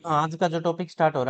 आज का जो टॉपिक स्टार्ट हो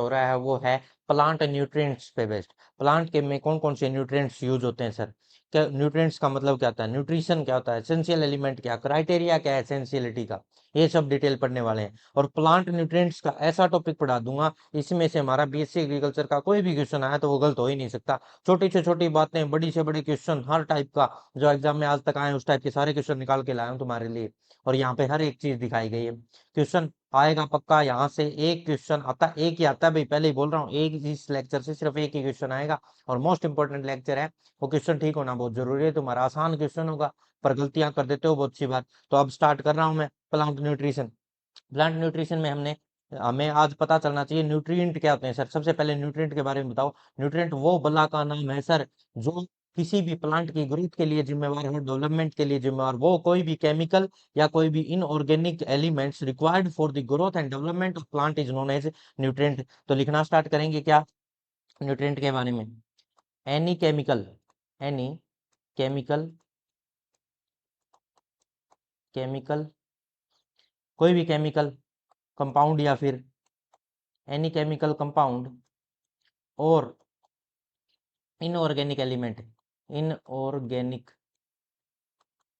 रहा है वो है प्लांट न्यूट्रिएंट्स पे बेस्ड। प्लांट के में कौन कौन से न्यूट्रिएंट्स यूज होते हैं सर। क्या न्यूट्रिएंट्स का मतलब क्या होता है, न्यूट्रिशन क्या होता है, एसेंशियल एलिमेंट क्या, क्राइटेरिया क्या है एसेंशियलिटी का, ये सब डिटेल पढ़ने वाले हैं। और प्लांट न्यूट्रिएंट्स का ऐसा टॉपिक पढ़ा दूंगा, इसमें से हमारा बीएससी एग्रीकल्चर का कोई भी क्वेश्चन आया तो वो गलत हो ही नहीं सकता। छोटी से छोटी बातें, बड़ी से बड़ी क्वेश्चन, हर टाइप का जो एग्जाम में आज तक आए उस टाइप के सारे क्वेश्चन निकाल के लाया हूं तुम्हारे लिए। और यहाँ पे हर एक चीज दिखाई गई है। क्वेश्चन आएगा पक्का, यहाँ से एक क्वेश्चन आता, एक ही आता है भाई, पहले ही बोल रहा हूँ, एक इस लेक्चर से सिर्फ एक ही क्वेश्चन आएगा। और मोस्ट इंपोर्टेंट लेक्चर है, वो क्वेश्चन ठीक होना बहुत जरूरी है। तुम्हारा आसान क्वेश्चन होगा पर गलतियां कर देते हो, बहुत अच्छी बात। तो अब स्टार्ट कर रहा हूँ मैं प्लांट न्यूट्रिशन। प्लांट न्यूट्रिशन में हमें आज पता चलना चाहिए न्यूट्रिएंट क्या होते हैं सर। सबसे पहले न्यूट्रिएंट के बारे में बताओ। न्यूट्रिएंट वो बला का नाम है सर जो किसी भी प्लांट की ग्रोथ के लिए जिम्मेवार है, डेवलपमेंट के लिए जिम्मेवार, वो कोई भी केमिकल या कोई भी inorganic elements required for the growth and development of plant is known as nutrient. तो लिखना स्टार्ट करेंगे क्या न्यूट्रिएंट के बारे में। Any chemical, any chemical, chemical, कोई भी केमिकल कंपाउंड या फिर एनी केमिकल कंपाउंड और inorganic element, inorganic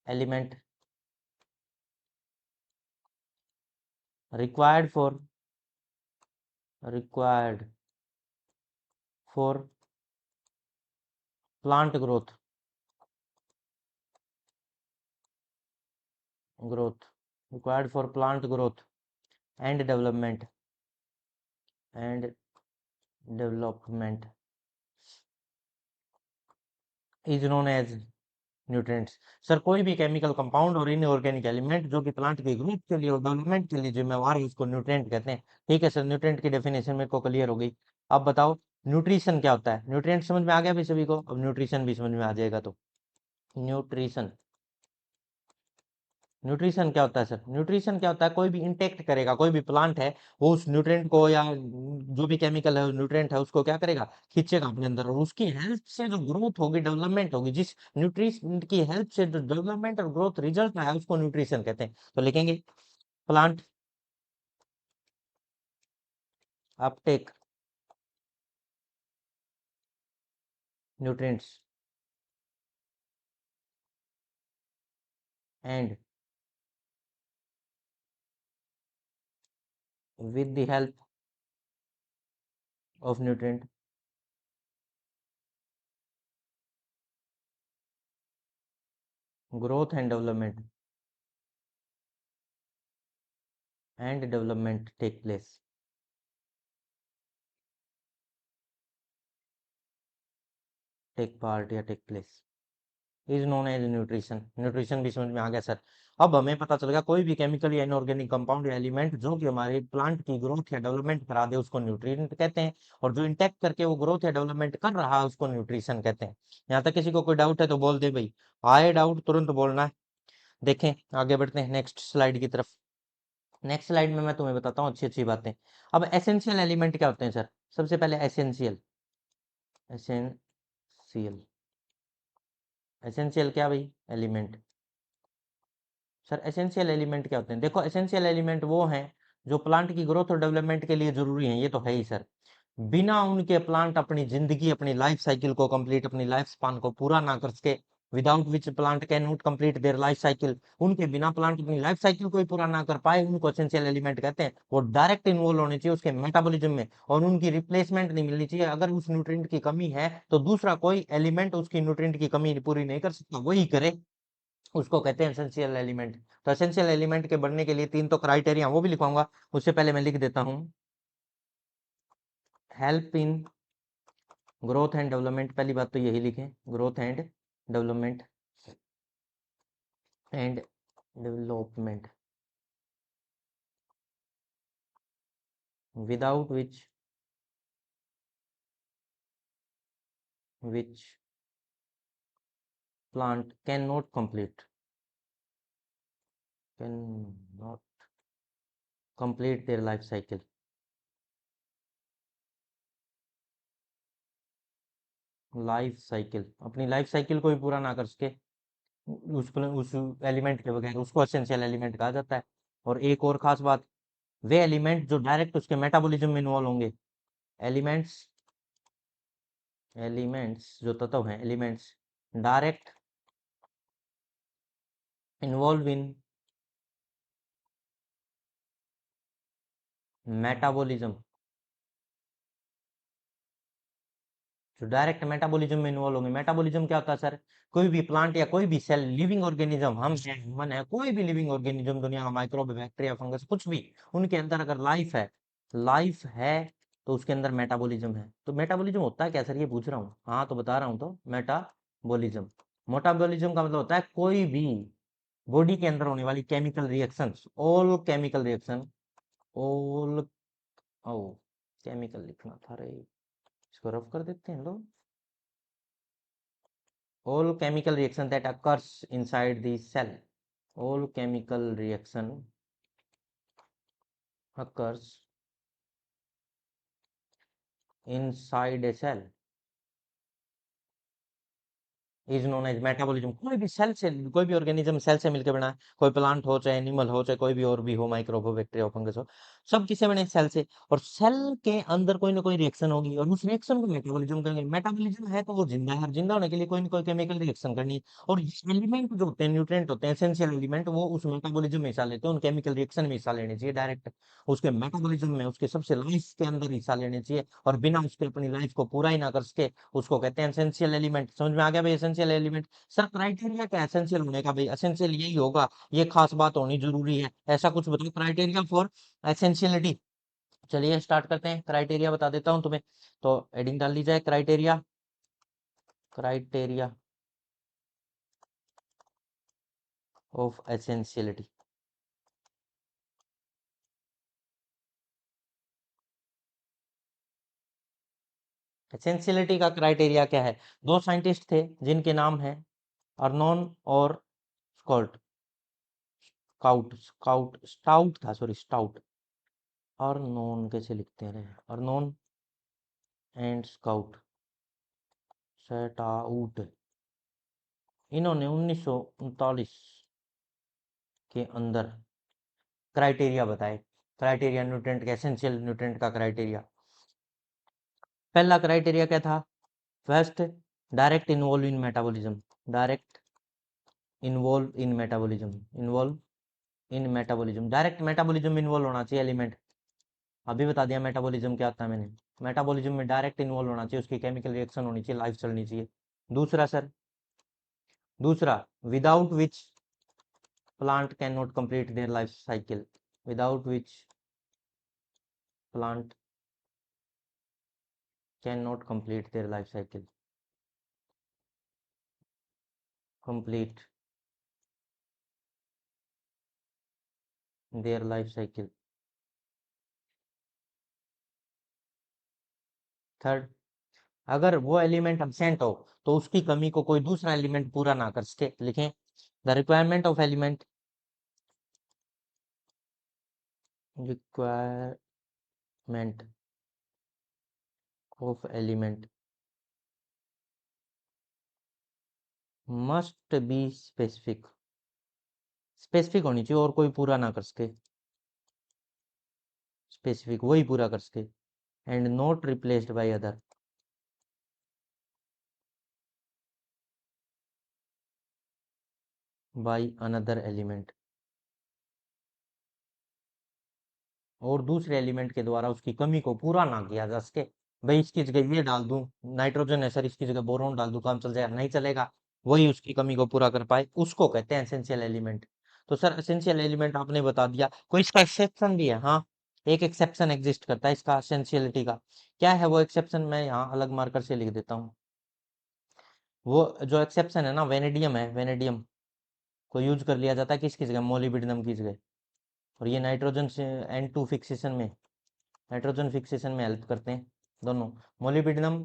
element required for, required for plant growth, growth, required for plant growth and development, and development is known as nutrients. Sir कोई भी chemical compound और inorganic element जो कि plant की growth के लिए और डेवलपमेंट के लिए जिम्मेवार है उसको न्यूट्रिएंट कहते हैं। ठीक है सर, न्यूट्रिएंट की डेफिनेशन मेरे को क्लियर हो गई। अब बताओ न्यूट्रिशन क्या होता है। न्यूट्रिएंट समझ में आ गया भाई सभी को, अब न्यूट्रिशन भी समझ में आ जाएगा। तो न्यूट्रिशन, न्यूट्रिशन क्या होता है सर। न्यूट्रिशन क्या होता है, कोई भी इंटेक्ट करेगा, कोई भी प्लांट है वो उस न्यूट्रिएंट को या जो भी केमिकल है न्यूट्रिएंट है उसको क्या करेगा, खींचेगा अपने अंदर, और उसकी हेल्प से जो ग्रोथ होगी, डेवलपमेंट होगी, जिस न्यूट्रिशन की हेल्प से जो डेवलपमेंट और ग्रोथ रिजल्ट है उसको न्यूट्रिशन कहते हैं। तो लिखेंगे plant Uptake nutrients and with the help of nutrient growth and development take place, take part या take place is known as nutrition. Nutrition भी समझ में आ गया सर। अब हमें पता चल गया कोई भी केमिकल या इनऑर्गेनिक कंपाउंड या एलिमेंट जो कि हमारे प्लांट की ग्रोथ या डेवलपमेंट करा दे उसको न्यूट्रिएंट कहते हैं, और जो इंटेक्ट करके वो ग्रोथ या डेवलपमेंट कर रहा है उसको न्यूट्रिशन कहते हैं। यहाँ तक किसी को कोई डाउट है तो बोल दे भाई, आए डाउट तुरंत बोलना है। देखें आगे बढ़ते हैं नेक्स्ट स्लाइड की तरफ। नेक्स्ट स्लाइड में मैं तुम्हें बताता हूँ अच्छी अच्छी बातें। अब एसेंशियल एलिमेंट क्या होते हैं सर। सबसे पहले एसेंशियल, एसेंशियल, एसेंशियल क्या भाई, एलिमेंट। सर एसेंशियल एलिमेंट क्या होते हैं, देखो एसेंशियल एलिमेंट वो हैं जो प्लांट की ग्रोथ और डेवलपमेंट के लिए जरूरी हैं, ये तो है ही सर। बिना उनके प्लांट अपनी जिंदगी, अपनी लाइफ साइकिल को कंप्लीट, अपनी लाइफ स्पान को पूरा ना कर सके, without which plant can not complete their life cycle, उनके बिना प्लांट अपनी लाइफ साइकिल को ही पूरा ना कर पाए उनको एसेंशियल एलिमेंट कहते हैं। वो डायरेक्ट इन्वॉल्व होने चाहिए उसके मेटाबॉलिज्म में, और उनकी रिप्लेसमेंट नहीं मिलनी चाहिए। अगर उस न्यूट्रिएंट की कमी है तो दूसरा कोई एलिमेंट उसकी न्यूट्रिएंट की कमी पूरी नहीं कर सकता, वही करे, उसको कहते हैं एसेंशियल एलिमेंट। तो एसेंशियल एलिमेंट के बनने के लिए तीन तो क्राइटेरिया वो भी लिखवाऊंगा, उससे पहले मैं लिख देता हूं help in growth and development. पहली बात तो यही लिखें, growth and development, and development without which plant can not complete, can not complete their life cycle, life cycle, अपनी लाइफ साइकिल को भी पूरा ना कर सके उस एलिमेंट के बगैर, उसको एसेंशियल एलिमेंट कहा जाता है। और एक और खास बात, वे एलिमेंट जो डायरेक्ट उसके मेटाबॉलिज्म में इन्वॉल्व होंगे, एलिमेंट्स एलिमेंट्स जो तत्व हैं, elements direct involve in metabolism, जो डायरेक्ट मेटाबॉलिज्म में इन्वॉल्व होंगे। मेटाबॉलिज्म क्या होता है सर? कोई भी प्लांट या कोई भी सेल, लिविंग ऑर्गेनिज्म, हम हैं, ह्यूमन है, कोई भी लिविंग ऑर्गेनिज्म दुनिया का, माइक्रोब, बैक्टीरिया, फंगस, कुछ भी, उनके अंदर अगर लाइफ है तो उसके अंदर मेटाबॉलिज्म है। तो मेटाबॉलिज्म होता है क्या सर, ये पूछ रहा हूँ। हाँ तो बता रहा हूँ, तो मेटाबॉलिज्म, मेटाबॉलिज्म का मतलब होता है कोई भी बॉडी के अंदर होने वाली chemical reactions, all chemical reaction, all, ओ केमिकल लिखना था रे, इसको रफ कर देते हैं लोग। All chemical reaction that occurs inside the cell. All chemical reaction occurs inside a cell is known as metabolism. कोई भी सेल से, कोई भी ऑर्गेनिज्म सेल से मिलकर बना है, कोई प्लांट हो, चाहे एनिमल हो, चाहे कोई भी और भी हो, माइक्रोब हो, बैक्टीरिया हो, फंगस हो, सब किससे बने? सेल से। और सेल के अंदर कोई ना कोई रिएक्शन होगी और उस रिएक्शन को मेटाबॉलिज्म कहेंगे। मेटाबॉलिज्म है तो वो जिंदा है, और जिंदा होने के लिए कोई ना कोई केमिकल रिएक्शन करनी है। और एलिमेंट जो होते हैं, न्यूट्रिएंट होते हैं, एसेंशियल एलिमेंट, वो उस मेटाबॉलिज्म में हिस्सा लेते हैं, उन केमिकल रिएक्शन में हिस्सा लेने चाहिए डायरेक्ट, उसके मेटाबॉलिज्म में, उसके सबसे लाइफ के अंदर हिस्सा लेने चाहिए, और बिना उसके अपनी लाइफ को पूरा ही ना कर सके, उसको कहते हैं एसेंशियल एलिमेंट। समझ में आ गया भाई, एसेंशियल एलिमेंट। सर क्राइटेरिया क्या एसेंशियल होने का? भाई एसेंशियल यही होगा, ये खास बात होनी जरूरी है, ऐसा कुछ बताओ क्राइटेरिया फॉर एसेंशियलिटी। चलिए स्टार्ट करते हैं, क्राइटेरिया बता देता हूं तुम्हें, तो एडिंग डाल दी जाए। Criteria, criteria of essentiality. Essentiality का क्राइटेरिया क्या है? दो साइंटिस्ट थे जिनके नाम है अर्नोन और स्कॉट, स्टाउट था, सॉरी स्टाउट, अर्नोन कैसे लिखते हैं, अर्नोन एंड स्काउट, सेटाउट। इन्होंने 1939 के अंदर क्राइटेरिया बताए, क्राइटेरिया न्यूट्रिएंट के, एसेंशियल न्यूट्रिएंट का क्राइटेरिया। पहला क्राइटेरिया क्या था? First, direct involve in metabolism, direct involve in metabolism, involve in metabolism, direct metabolism में इन्वॉल्व होना चाहिए एलिमेंट। अभी बता दिया मेटाबॉलिज्म क्या होता है मैंने। मेटाबॉलिज्म में डायरेक्ट इन्वॉल्व होना चाहिए, उसकी केमिकल रिएक्शन होनी चाहिए, लाइफ चलनी चाहिए। दूसरा सर, दूसरा, without which plant cannot complete their life cycle, without which plant cannot complete their life cycle, complete their life cycle। Third, अगर वो एलिमेंट absent हो तो उसकी कमी को कोई दूसरा एलिमेंट पूरा ना कर सके। लिखें, the requirement of element, requirement of element must be specific, specific होनी चाहिए और कोई पूरा ना कर सके, स्पेसिफिक वही पूरा कर सके, and not replaced by other, by another element, और दूसरे एलिमेंट के द्वारा उसकी कमी को पूरा ना किया जा सके। भाई इसकी जगह ये डाल दूं, नाइट्रोजन है सर, इसकी जगह बोरोन डाल दूं, काम चल जाएगा? नहीं चलेगा, वही उसकी कमी को पूरा कर पाए, उसको कहते हैं एसेंशियल एलिमेंट। तो सर एसेंशियल एलिमेंट आपने बता दिया, कोई इसका एक्सेप्शन भी है? हाँ, एक एक्सेप्शन एग्जिस्ट करता है इसका एसेंशियलिटी का। क्या है वो एक्सेप्शन? मैं यहाँ अलग मार्कर से लिख देता हूँ। वो जो एक्सेप्शन है ना, वेनेडियम है, वेनेडियम को यूज कर लिया जाता है किसकी जगह? मोलिब्डेनम की जगह। और ये नाइट्रोजन से N2 फिक्सेशन में, नाइट्रोजन फिक्सेशन में हेल्प करते हैं दोनों। मोलिब्डेनम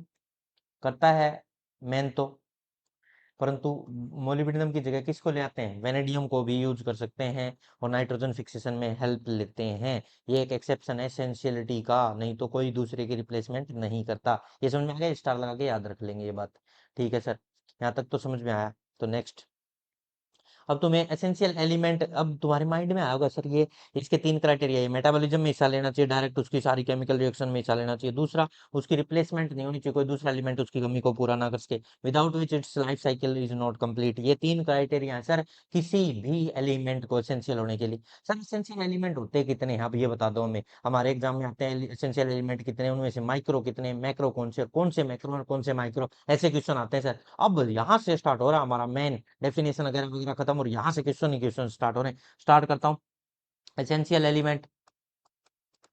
करता है मेन तो, परंतु मोलिब्डेनम की जगह किसको ले आते हैं? वेनेडियम को भी यूज कर सकते हैं और नाइट्रोजन फिक्सेशन में हेल्प लेते हैं। ये एक एक्सेप्शन है एसेंशियलिटी का, नहीं तो कोई दूसरे की रिप्लेसमेंट नहीं करता। ये समझ में आ गया? स्टार लगा के याद रख लेंगे ये बात। ठीक है सर, यहाँ तक तो समझ में आया। तो नेक्स्ट, अब तुम्हें एसेंशियल एलिमेंट, अब तुम्हारे माइंड में आया होगा सर ये इसके 3 क्राइटेरिया है, मेटाबॉलिज्म में हिस्सा लेना चाहिए, डायरेक्ट उसकी सारी केमिकल रिएक्शन में हिस्सा लेना चाहिए, दूसरा उसकी रिप्लेसमेंट नहीं होनी चाहिए, कोई दूसरा एलिमेंट उसकी कमी को पूरा ना कर सके, without which it's life cycle is not complete. ये 3 क्राइटेरिया है सर किसी भी एलिमेंट को एसेंशियल होने के लिए। सर एसेंशियल एलिमेंट होते कितने हैं अब ये बता दो हमें, हमारे एग्जाम में आते हैं एसेंशियल एलिमेंट कितने, उनमें से माइक्रो कितने, मैक्रो कौन से मैक्रो और कौन से माइक्रो, ऐसे क्वेश्चन आते हैं सर। अब यहाँ से स्टार्ट हो रहा है हमारा मेन डेफिनेशन वगैरह वगैरह खत्म, और यहाँ से क्वेश्चन ही क्वेश्चन स्टार्ट हो रहे हैं। स्टार्ट करता हूँ। एसेंशियल एलिमेंट,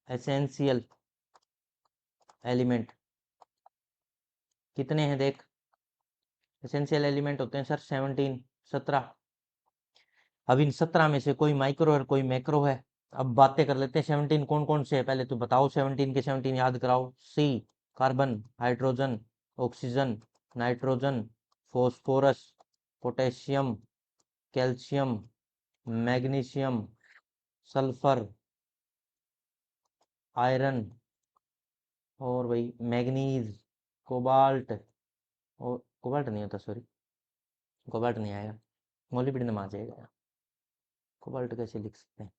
एसेंशियल एलिमेंट कितने हैं देख, एसेंशियल एलिमेंट होते हैं सर 17, 17। अब इन 17 में से कोई माइक्रो और कोई मैक्रो है। अब बातें कर लेते हैं 17 कौन कौन से है, पहले तो बताओ 17 के 17 याद कराओ। C carbon, hydrogen, oxygen, nitrogen, phosphorus, potassium, calcium, magnesium, sulphur, iron, और भाई मैग्नीज, कोबाल्ट, और कोबाल्ट नहीं होता सॉरी, कोबाल्ट नहीं आएगा, मोलिब्डेनम आ जाएगा। कोबाल्ट कैसे लिख सकते हैं,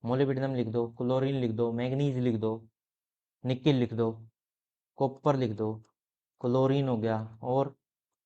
मोलिब्डेनम लिख दो, क्लोरीन लिख दो, मैग्नीज लिख दो, निकिल लिख दो, कॉपर लिख दो, क्लोरीन हो गया, और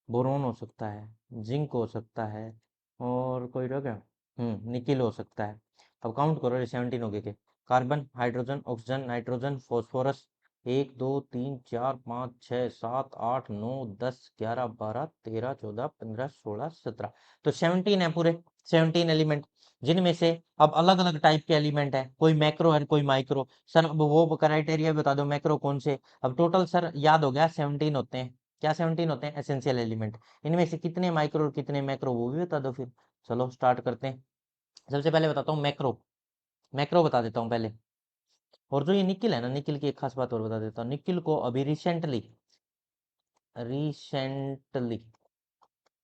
बोरोन हो सकता है, जिंक हो सकता है, और कोई रह गया, निकिल हो सकता है। अब काउंट करो ये 17 हो गए के, carbon, hydrogen, oxygen, nitrogen, phosphorus, 1 2 3 4 5 6 7 8 9 10 11 12 13 14 15 16 17, तो 17 है पूरे, 17 एलिमेंट, जिनमें से अब अलग अलग टाइप के एलिमेंट है, कोई मैक्रो है कोई माइक्रो। सर अब वो क्राइटेरिया बता दो मैक्रो कौन से। अब टोटल सर याद हो गया 17 होते हैं, क्या 17 होते हैं एसेंशियल एलिमेंट, इनमें से कितने माइक्रो और कितने मैक्रो वो भी बता दो फिर। चलो स्टार्ट करते हैं। सबसे पहले बताता हूँ मैक्रो, मैक्रो बता देता हूँ पहले। और जो ये निकिल है ना, निकिल की एक खास बात और बता देता हूँ, निकिल को अभी रिसेंटली रिसेंटली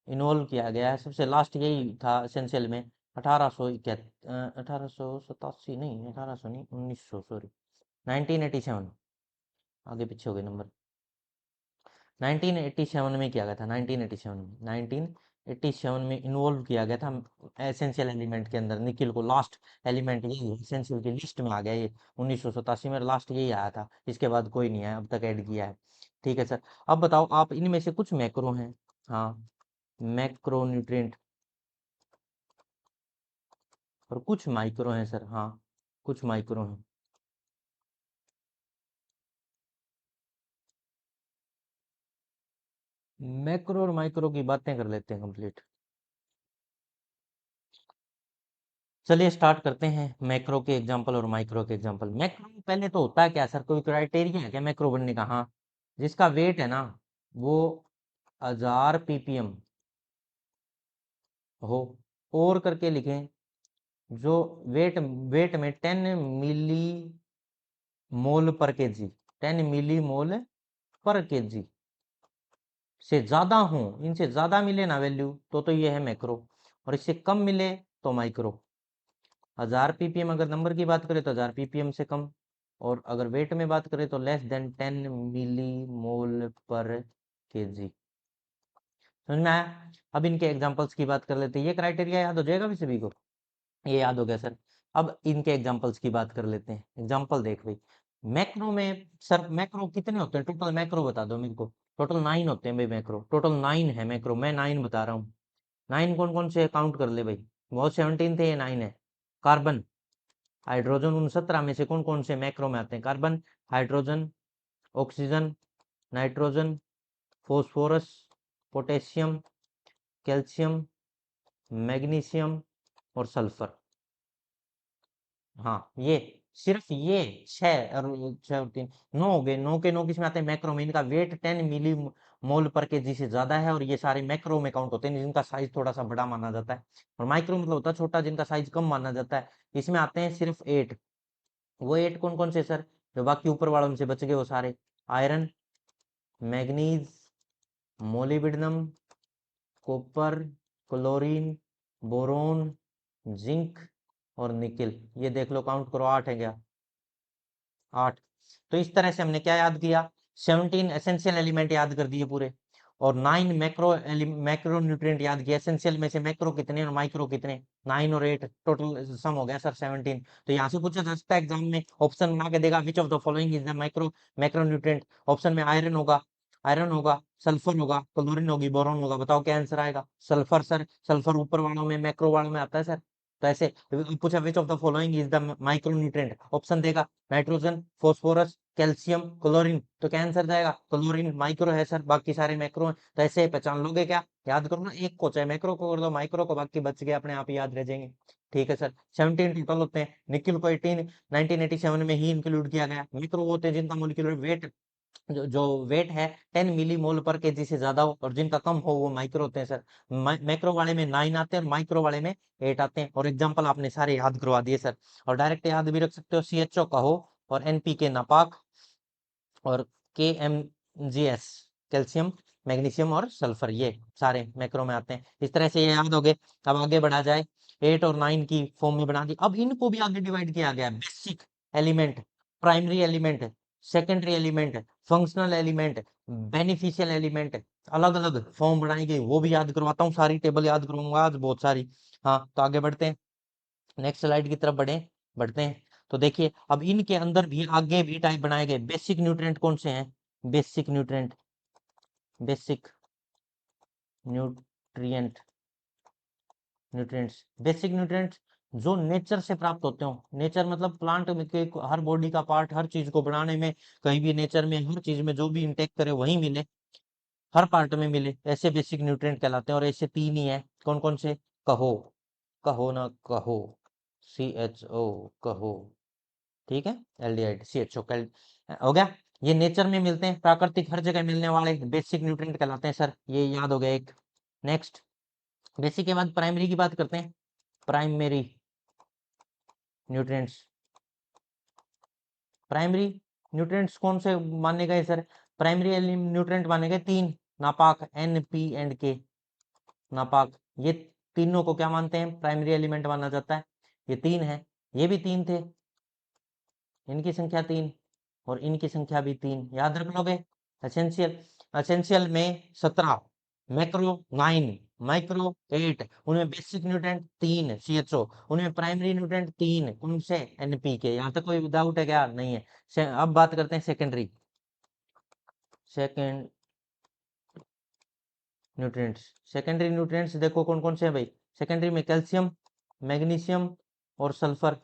इन्वॉल्व किया गया है, सबसे लास्ट यही था एसेंशियल में 1887 नहीं, 1800 नहीं, 1900 सॉरी, 1987, आगे पीछे हो गए नंबर, 1987 में किया गया था, 1987 में इन्वॉल्व किया गया था एसेंशियल एलिमेंट के अंदर निकिल को, लास्ट एलिमेंट यही एसेंशियल की लिस्ट में आ गया ये 1987 में, लास्ट यही आया था, इसके बाद कोई नहीं आया अब तक ऐड किया है। ठीक है सर, अब बताओ आप इनमें से कुछ मैक्रो हैं, हाँ मैक्रो न्यूट्रिएंट, और कुछ माइक्रो हैं सर, हाँ कुछ माइक्रो हैं। मैक्रो और माइक्रो की बातें कर लेते हैं कंप्लीट। चलिए स्टार्ट करते हैं मैक्रो के एग्जांपल और माइक्रो के एग्जांपल। मैक्रो पहले तो होता है क्या सर, कोई क्राइटेरिया है क्या मैक्रो बनने का? हाँ, जिसका वेट है ना वो 1000 ppm हो, और करके लिखें, जो वेट वेट में 10 मिली मोल पर केजी, 10 मिली मोल पर केजी से ज्यादा हो, इनसे ज्यादा मिले ना वैल्यू तो ये है मैक्रो, और इससे कम मिले तो माइक्रो। 1000 ppm अगर नंबर की बात करें तो 1000 ppm से कम, और अगर वेट में बात करें तो लेस देन 10 मिली मोल पर केजी। समझ में आया? अब इनके एग्जांपल्स की बात कर लेते हैं, ये क्राइटेरिया याद हो जाएगा भी सभी को, ये याद हो गया सर। अब इनके एग्जांपल्स की बात कर लेते हैं, एग्जांपल देख भाई। मैक्रो में सर मैक्रो कितने होते हैं, टोटल मैक्रो बता दो मेरे को। टोटल 9 होते हैं भाई मैक्रो, टोटल 9 है मैक्रो, मैं 9 बता रहा हूँ। 9 कौन कौन से काउंट कर ले भाई, बहुत 17 थे, ये 9 है। कार्बन, हाइड्रोजन, उन 17 में से कौन कौन से मैक्रो में आते हैं? Carbon, hydrogen, oxygen, nitrogen, phosphorus, potassium, calcium, magnesium, और सल्फर। हाँ ये सिर्फ ये 6 और 6 और 3 9 हो गए, 9 के 9 किसमें आते हैं? मैक्रो में। इनका वेट 10 मिली मोल पर केजी से ज्यादा है, और ये सारे मैक्रो में काउंट होते हैं, जिनका साइज थोड़ा सा बड़ा माना जाता है। और माइक्रो मतलब होता है छोटा, जिनका साइज कम माना जाता है। इसमें आते हैं सिर्फ 8, वो 8 कौन कौन से सर, जो बाकी ऊपर वालों में से बच गए वो सारे, iron, manganese, molybdenum, copper, chlorine, boron, zinc, और निकिल। ये देख लो काउंट करो, 8 है क्या? 8। तो इस तरह से हमने क्या याद किया, 17 एसेंशियल एलिमेंट याद कर दिए पूरे। और 9 मैक्रो न्यूट्रिएंट याद किया। एसेंशियल में से मैक्रो कितने और माइक्रो कितने, 9 और 8, टोटल सम हो गया सर 17। तो यहाँ से पूछा जा सकता है एग्जाम में, ऑप्शन बना के देगा which of the following is the macro nutrient. Option में आयरन होगा, सल्फर होगा, क्लोरीन होगी, बोरॉन होगा। बताओ क्या आंसर आएगा? सल्फर सर, सल्फर ऊपर वालों में मैक्रो वालों में आता है सर। तो ऐसे पूछा which of the following is the micro nutrient, option देगा नाइट्रोजन, फास्फोरस, कैल्शियम, क्लोरीन। तो क्या आंसर जाएगा? क्लोरीन माइक्रो है सर, बाकी सारे मैक्रो हैं। तो ऐसे पहचान लोगे क्या? याद करो ना, एक को चाहे मैक्रो को कर दो माइक्रो को, बाकी बच गए अपने आप ही याद रह जाएंगे। ठीक है सर, 17 टोटल होते हैं। निकिल को 1987 में ही इंक्लूड किया गया। मैक्रो वो होते हैं जिनका मोलिकुलर वेट, जो वेट है 10 मिली मोल पर केजी से ज्यादा हो, और जिनका कम हो वो माइक्रो होते हैं सर। मैक्रो वाले में 9 आते हैं और माइक्रो वाले में 8 आते हैं। और एग्जांपल आपने सारे याद करवा दिए सर। और डायरेक्ट याद भी रख सकते हो, CHO कहो और NPK नापाक और KMGS कैल्शियम, मैग्नीशियम और सल्फर, ये सारे मैक्रो में आते हैं। इस तरह से ये याद हो गए। अब आगे बढ़ा जाए, 8 और 9 की फॉर्म में बना दी। अब इनको भी आगे डिवाइड किया गया, basic element, primary element, secondary element, functional element, beneficial element, अलग अलग फॉर्म बनाई गई। वो भी याद करवाता हूँ, सारी टेबल याद करूंगा आज बहुत सारी। हाँ तो आगे बढ़ते हैं, नेक्स्ट स्लाइड की तरफ बढ़ते हैं। तो देखिए अब इनके अंदर भी आगे भी टाइप बनाए गए। बेसिक न्यूट्रिएंट कौन से हैं? Basic nutrient, basic nutrient, nutrients, basic nutrients जो नेचर से प्राप्त होते हो। नेचर मतलब प्लांट में के हर बॉडी का पार्ट, हर चीज को बनाने में, कहीं भी नेचर में हर चीज में जो भी इंटेक करे वही मिले, हर पार्ट में मिले, ऐसे बेसिक न्यूट्रिएंट कहलाते हैं। और ऐसे 3 ही है, कौन कौन से? कहो, कहो ना कहो, CHO कहो, ठीक है, एल्डिहाइड CHO कल हो गया। ये नेचर में मिलते हैं, प्राकृतिक हर जगह मिलने वाले बेसिक न्यूट्रिएंट कहलाते हैं सर, ये याद हो गया एक। नेक्स्ट, बेसिक के बाद प्राइमरी की बात करते हैं। प्राइमरी न्यूट्रिएंट्स, प्राइमरी न्यूट्रिएंट्स कौन से माने गए सर? प्राइमरी न्यूट्रिएंट माने गए 3, नापाक, NP&K, नापाक। ये तीनों को क्या मानते हैं? प्राइमरी एलिमेंट माना जाता है। ये 3 है, ये भी 3 थे, इनकी संख्या 3 और इनकी संख्या भी 3, याद रख लोगे। एसेंशियल, एसेंशियल में 17, मैक्रो 9, माइक्रो 8, उनमें बेसिक न्यूट्रिएंट 3 CHO, उनमें प्राइमरी न्यूट्रिएंट 3, उनसे NPK। यहाँ तक कोई डाउट है क्या? नहीं है। अब बात करते हैं secondary, second nutrients. Secondary nutrients देखो कौन कौन से हैं भाई। सेकेंडरी में कैल्शियम, मैग्नीशियम और सल्फर,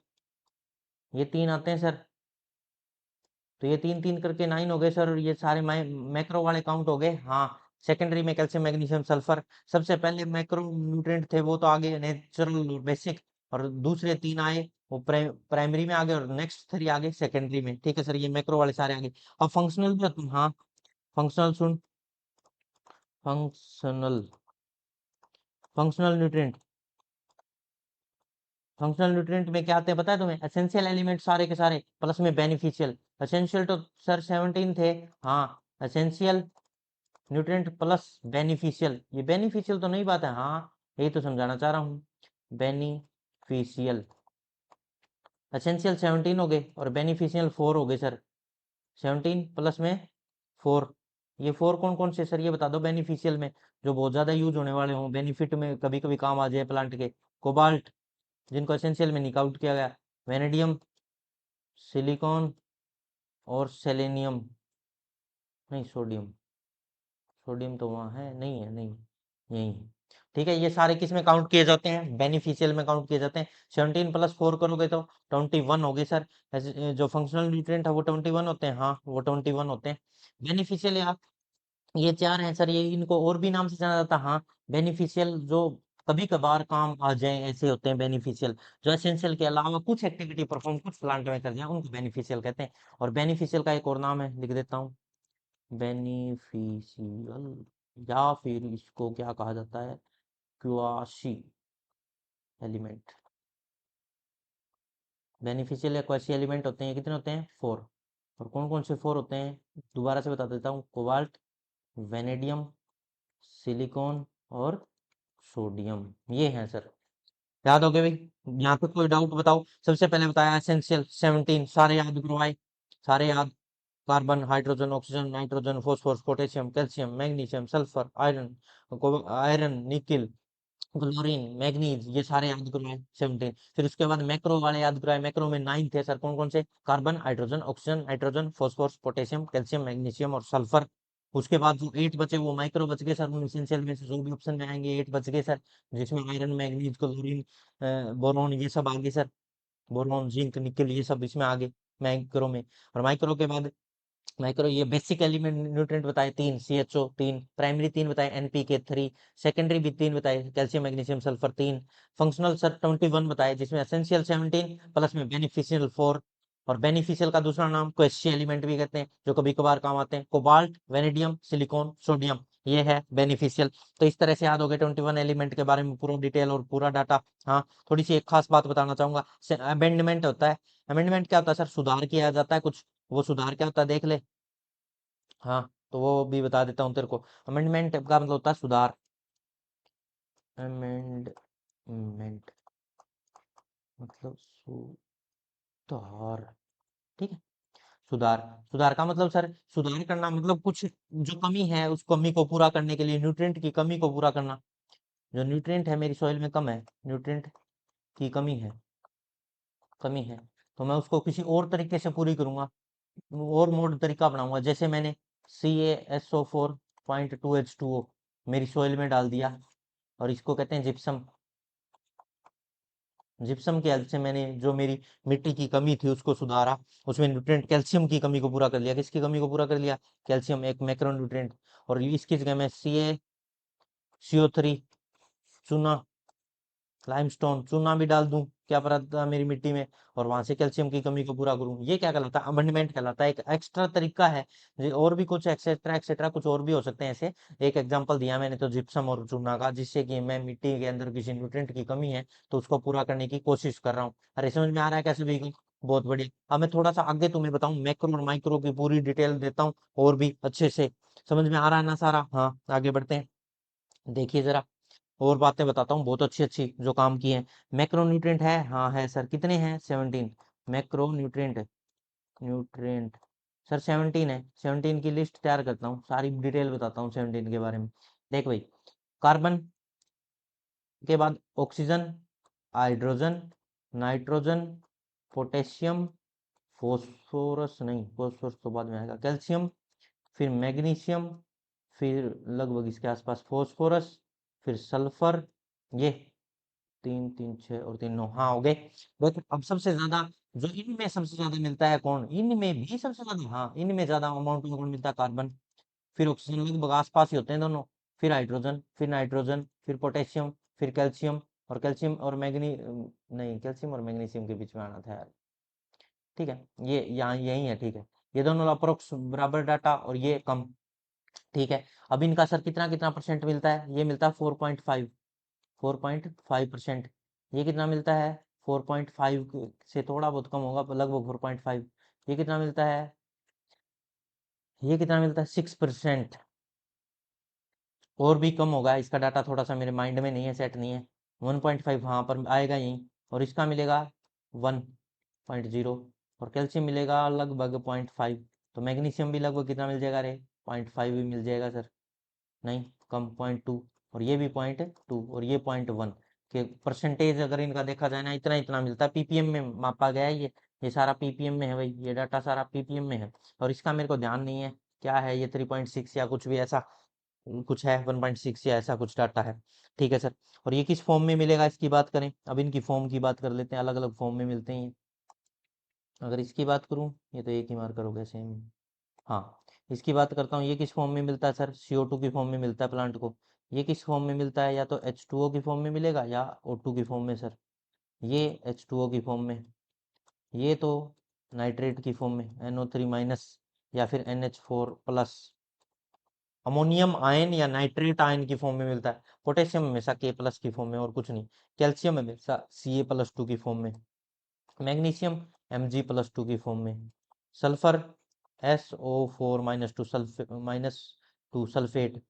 ये 3 आते हैं सर। तो ये 3 3 करके 9 हो गए सर, और ये सारे मैक्रो वाले काउंट हो गए। हाँ, सेकेंडरी में कैल्शियम, मैग्नीशियम, सल्फर। सबसे पहले मैक्रो न्यूट्रिएंट थे वो तो आगे नेचुरल बेसिक, और दूसरे 3 आए वो प्राइमरी में आ गए, और नेक्स्ट 3 आ गए सेकेंडरी में। ठीक है सर, ये मैक्रो वाले सारे आ गए। अब फंक्शनल भी होते हैं, हाँ फंक्शनल सुन, functional, functional nutrient, functional nutrient में क्या आते हैं पता है तुम्हें? एसेंशियल एलिमेंट सारे के सारे, प्लस में बेनिफिशियल। एसेंशियल तो सर 17 थे, हाँ एसेंशियल न्यूट्रिएंट प्लस बेनिफिशियल। ये बेनिफिशियल तो नहीं बात है, हाँ यही तो समझाना चाह रहा हूँ। बेनिफिशियल, एसेंशियल 17 हो गए और बेनिफिशियल 4 हो गए सर। 17 प्लस में 4, ये 4 कौन कौन से सर ये बता दो बेनिफिशियल में, जो बहुत ज्यादा यूज होने वाले हों, बेनिफिट में कभी कभी काम आ जाए प्लांट के। कोबाल्ट, जिनको एसेंशियल में निक आउट किया गया। वेनेडियम, सिलिकॉन और सेलेनियम, नहीं सोडियम, सोडियम तो वहाँ है नहीं, है नहीं, यही है। ठीक है, ये सारे किस में काउंट किए जाते हैं? बेनिफिशियल में काउंट किए जाते हैं। 17 प्लस 4 करोगे तो 21 हो गए सर। जो फंक्शनल न्यूट्रिएंट है वो 21 होते हैं, हाँ वो 21 होते हैं। बेनिफिशियल यार ये 4 हैं सर, ये इनको और भी नाम से जाना जाता है, हाँ बेनिफिशियल जो कभी कभार काम आ जाए ऐसे होते हैं बेनिफिशियल। जो एसेंशियल के अलावा कुछ एक्टिविटी परफॉर्म कुछ प्लांट में कर जाए उनको बेनिफिशियल कहते हैं। और बेनिफिशियल का एक और नाम है, लिख देता हूँ, बेनिफिशियल, या फिर इसको क्या कहा जाता है? Quasi element. बेनिफिशियल या क्वासी एलिमेंट होते हैं, कितने होते हैं? 4। और कौन कौन से 4 होते हैं दोबारा से बता देता हूँ। कोबाल्ट, वेनेडियम, सिलिकॉन और सोडियम, ये हैं सर। याद हो गए भाई? यहाँ पे कोई डाउट बताओ। सबसे पहले बताया एसेंशियल 17, सारे याद करवाए, सारे याद। Carbon, hydrogen, oxygen, nitrogen, phosphorus, potassium, calcium, magnesium, sulphur, iron, nickel, chlorine, manganese, ये सारे याद करवाए 17। फिर उसके बाद मैक्रो वाले याद करवाए। मैक्रो में 9 थे सर, कौन कौन से? Carbon, hydrogen, oxygen, nitrogen, phosphorus, potassium, calcium, magnesium और सल्फर। उसके बाद जो 8 बचे वो माइक्रो बच गए सर, उन एसेंशियल में से जो भी ऑप्शन में आएंगे 8 बच गए सर, जिसमें आयरन, मैग्नीज, क्लोरीन, बोरॉन, ये सब आगे सर। बोरॉन, जिंक, निकल, ये सब इसमें आगे माइक्रो में। और माइक्रो के बाद माइक्रो ये बेसिक एलिमेंट न्यूट्रिएंट बताए 3, CHO 3, प्राइमरी 3 बताए, NPK 3, सेकेंडरी भी 3 बताए, calcium, magnesium, sulphur 3, functional sir 21 बताए, जिसमें एसेंशियल 17 प्लस में बेनिफिशियल 4। और बेनिफिशियल का दूसरा नाम क्वेश्चन एलिमेंट भी कहते हैं, जो कभी कभार काम आते हैं, कोबाल्ट, वेनेडियम, सिलिकॉन, सोडियम, ये है बेनिफिशियल। तो इस तरह से याद हो गए 21 एलिमेंट के बारे में पूरा डिटेल और पूरा डाटा। हाँ, थोड़ी सी एक खास बात बताना चाहूंगा, अमेंडमेंट होता है। अमेंडमेंट क्या होता है सर? सुधार किया जाता है कुछ। वो सुधार क्या होता है देख ले। हाँ, तो वो भी बता देता हूँ तेरे को। अमेंडमेंट का मतलब होता है सुधार। अमेंडमेंट मतलब सुधार, ठीक है। सुधार, सुधार का मतलब सर, सुधार करना मतलब कुछ जो कमी है उस कमी को पूरा करने के लिए, न्यूट्रिएंट की कमी को पूरा करना। जो न्यूट्रिएंट है मेरी सॉइल में कम है, न्यूट्रिएंट की कमी है, तो मैं उसको किसी और तरीके से पूरी करूंगा, और मोड तरीका अपनाऊंगा। जैसे मैंने CaSO4.2H2O मेरी सॉइल में डाल दिया, और इसको कहते हैं जिप्सम। जिप्सम की हेल्प से मैंने जो मेरी मिट्टी की कमी थी उसको सुधारा। उसमें न्यूट्रिएंट कैल्शियम की कमी को पूरा कर लिया। किसकी कमी को पूरा कर लिया? कैल्शियम, एक मैक्रो न्यूट्रिएंट। और इसकी जगह में CaCO3, चूना, लाइमस्टोन, चूना भी डाल दूं, क्या पता मेरी मिट्टी में, और वहां से कैल्शियम की कमी को पूरा करूं। ये क्या कहलाता है? अमेंडमेंट कहलाता है। एक एक्स्ट्रा तरीका है। और भी कुछ एक्सेट्रा एक्सेट्रा कुछ और भी हो सकते हैं ऐसे। एक एग्जांपल दिया मैंने तो जिप्सम और चूना का, जिससे कि मैं मिट्टी के अंदर किसी न्यूट्रिएंट की कमी है तो उसको पूरा करने की कोशिश कर रहा हूँ। अरे समझ में आ रहा है कैसे भी? बहुत बढ़िया। अब मैं थोड़ा सा आगे तुम्हें बताऊं, मैक्रो और माइक्रो की पूरी डिटेल देता हूँ और भी अच्छे से। समझ में आ रहा है ना सारा? हाँ, आगे बढ़ते हैं। देखिए जरा, और बातें बताता हूँ बहुत अच्छी अच्छी जो काम की हैं। मैक्रोन्यूट्रिएंट है, हाँ है सर। कितने हैं? 17 मैक्रोन्यूट्रिएंट। न्यूट्रिएंट सर 17 है। 17 की लिस्ट तैयार करता हूँ, सारी डिटेल बताता हूँ 17 के बारे में। देख भाई, कार्बन के बाद oxygen, hydrogen, nitrogen, potassium, phosphorus नहीं, फॉस्फोरस तो बाद में आएगा, कैल्शियम, फिर मैग्नीशियम, फिर लगभग इसके आसपास फॉस्फोरस, फिर सल्फर, ये 3 3 6 और 3 9, हाँ हो गए। देखो अब सबसे ज्यादा, जो इनमें सबसे ज्यादा मिलता है कौन? इनमें भी सबसे ज्यादा, हाँ इनमें ज्यादा अमाउंट में कौन मिलता है? कार्बन। फिर ऑक्सीजन, लगभग आसपास ही होते हैं दोनों। फिर हाइड्रोजन, फिर नाइट्रोजन, फिर पोटेशियम, फिर कैल्शियम। और कैल्शियम और मैग्नी नहीं, कैल्शियम और मैग्नीशियम के बीच में आना था यार। ठीक है, ये यहाँ यही है, ठीक है। ये दोनों अप्रोक्स बराबर डाटा, और ये कम। ठीक है। अब इनका सर कितना कितना परसेंट मिलता है? ये मिलता है 4.5, 4.5%। ये कितना मिलता है? 4.5 से थोड़ा बहुत कम होगा, पर लगभग 4.5। ये कितना मिलता है? ये कितना मिलता है? 6%। और भी कम होगा, इसका डाटा थोड़ा सा मेरे माइंड में नहीं है, सेट नहीं है। 1.5 हाँ पर आएगा यहीं। और इसका मिलेगा 1.0। और कैल्शियम मिलेगा लगभग 0.5। तो मैग्नीशियम भी लगभग कितना मिल जाएगा रे? 0.5 भी मिल जाएगा सर। नहीं, कम, 0.2। और ये भी 0.2 और ये 0.1 के परसेंटेज अगर इनका देखा जाए ना, इतना इतना मिलता है। पीपीएम में मापा गया है ये सारा पीपीएम में है भाई, ये डाटा सारा पीपीएम में है। और इसका मेरे को ध्यान नहीं है क्या है, ये 3.6 या कुछ भी ऐसा कुछ है, 1.6 या ऐसा कुछ डाटा है। ठीक है सर। और ये किस फॉर्म में मिलेगा इसकी बात करें, अब इनकी फॉर्म की बात कर लेते हैं। अलग अलग फॉर्म में मिलते हैं ये। अगर इसकी बात करूं, ये तो एक ही मार्कर हो गया सेम। हाँ, इसकी बात करता हूँ, ये किस फॉर्म में मिलता है सर? CO2 की फॉर्म में मिलता है प्लांट को। ये किस फॉर्म में मिलता है? या तो H2O की फॉर्म में मिलेगा या O2 की फॉर्म में सर। ये H2O की फॉर्म में, ये तो नाइट्रेट की फॉर्म में NO3 माइनस, या फिर NH4 प्लस। अमोनियम आयन या नाइट्रेट आयन की फॉर्म में मिलता है। पोटेशियम हमेशा K+ की फॉर्म में, और कुछ नहीं। कैल्शियम हमेशा Ca+2 की फॉर्म में। मैग्नीशियम Mg+2 की फॉर्म में। Sulphur SO4 - 2 sulphate.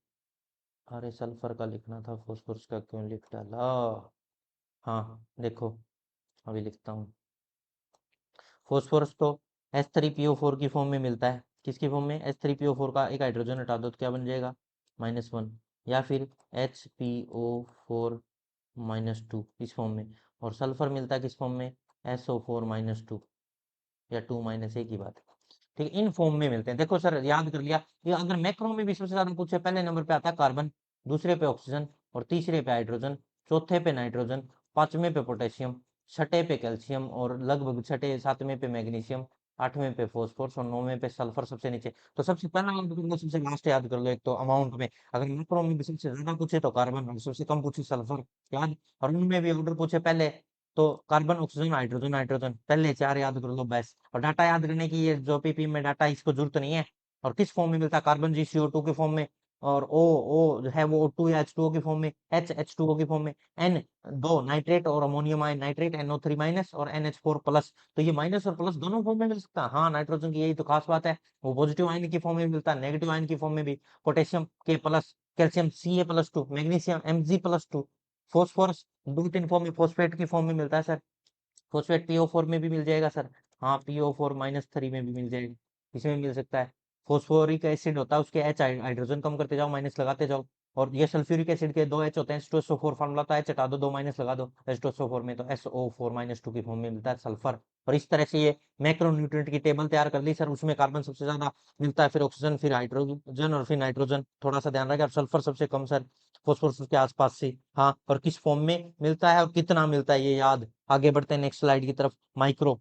अरे सल्फर का लिखना था, फॉस्फोरस का क्यों लिख डाला? हाँ देखो, अभी लिखता हूँ। फॉस्फोरस तो H3PO4 की फॉर्म में मिलता है। किसकी फॉर्म में, H3PO4 का एक हाइड्रोजन हटा दो तो क्या बन जाएगा, -1, या फिर HPO4-2 इस फॉर्म में। और सल्फर मिलता है किस फॉर्म में, SO4-2, या 2 एक ही बात है। ठीक है, इन फॉर्म में मिलते हैं। देखो सर याद कर लिया, ये अगर मैक्रो में भी सबसे ज्यादा पूछे, पहले नंबर पे आता है कार्बन, दूसरे पे ऑक्सीजन, और तीसरे पे हाइड्रोजन, चौथे पे नाइट्रोजन, पांचवें पे पोटेशियम, छठे पे कैल्शियम, और लगभग छठे सातवें पे मैग्नीशियम, आठवें पे फॉस्फोरस, और नौवें पे सल्फर सबसे नीचे। तो सबसे पहला याद कर लो, सबसे लास्ट याद कर लो। एक तो अमाउंट में अगर मैक्रो में भी सबसे ज्यादा पूछे तो कार्बन, और सबसे कम पूछे सल्फर, याद। और उनमें भी ऑर्डर पूछे पहले तो कार्बन, ऑक्सीजन, हाइड्रोजन, नाइट्रोजन, पहले चार याद कर लो बस। और डाटा याद करने की, ये जो पीपी में डाटा, इसको जरूरत नहीं है। और किस फॉर्म में मिलता है, कार्बन GCO2 के फॉर्म में, और ओ जो है वो O2 या H2O की फॉर्म में, H2O की फॉर्म में, N दो नाइट्रेट और अमोनियम आयन नाइट्रेट, NO3- और NH4+। तो ये माइनस और प्लस दोनों फॉर्म में मिल सकता है। हाँ, नाइट्रोजन की यही तो खास बात है, वो पॉजिटिव आयन की फॉर्म में मिलता है, नेगेटिव आयन की फॉर्म में भी। Potassium K+, calcium Ca+2, magnesium Mg+2, phosphorus दो तीन फॉर्म में, फॉस्फेट की फॉर्म में मिलता है सर। फॉस्फेट PO4 में भी मिल जाएगा सर। हाँ, PO4-3 में भी मिल जाएगा, इसमें मिल सकता है। फॉस्फोरिक एसिड होता है, उसके H हाइड्रोजन कम करते जाओ, माइनस लगाते जाओ। और ये सल्फ्यूरिक एसिड के दो H होते हैं, H2SO4 फार्मूला होता है, H हटा दो, दो माइनस लगा दो H2SO4 में, तो SO4-2 की फॉर्म में मिलता है सल्फर। और इस तरह से ये मैक्रोन्यूट्रिएंट की टेबल तैयार कर ली सर। उसमें कार्बन सबसे ज्यादा मिलता है, फिर ऑक्सीजन, फिर हाइड्रोजन, और फिर नाइट्रोजन। थोड़ा सा ध्यान रखें, और सल्फर सबसे कम सर, फॉस्फोरस के आसपास से। हाँ, और किस फॉर्म में मिलता है और कितना मिलता है, ये याद। आगे बढ़ते हैं नेक्स्ट स्लाइड की तरफ। माइक्रो,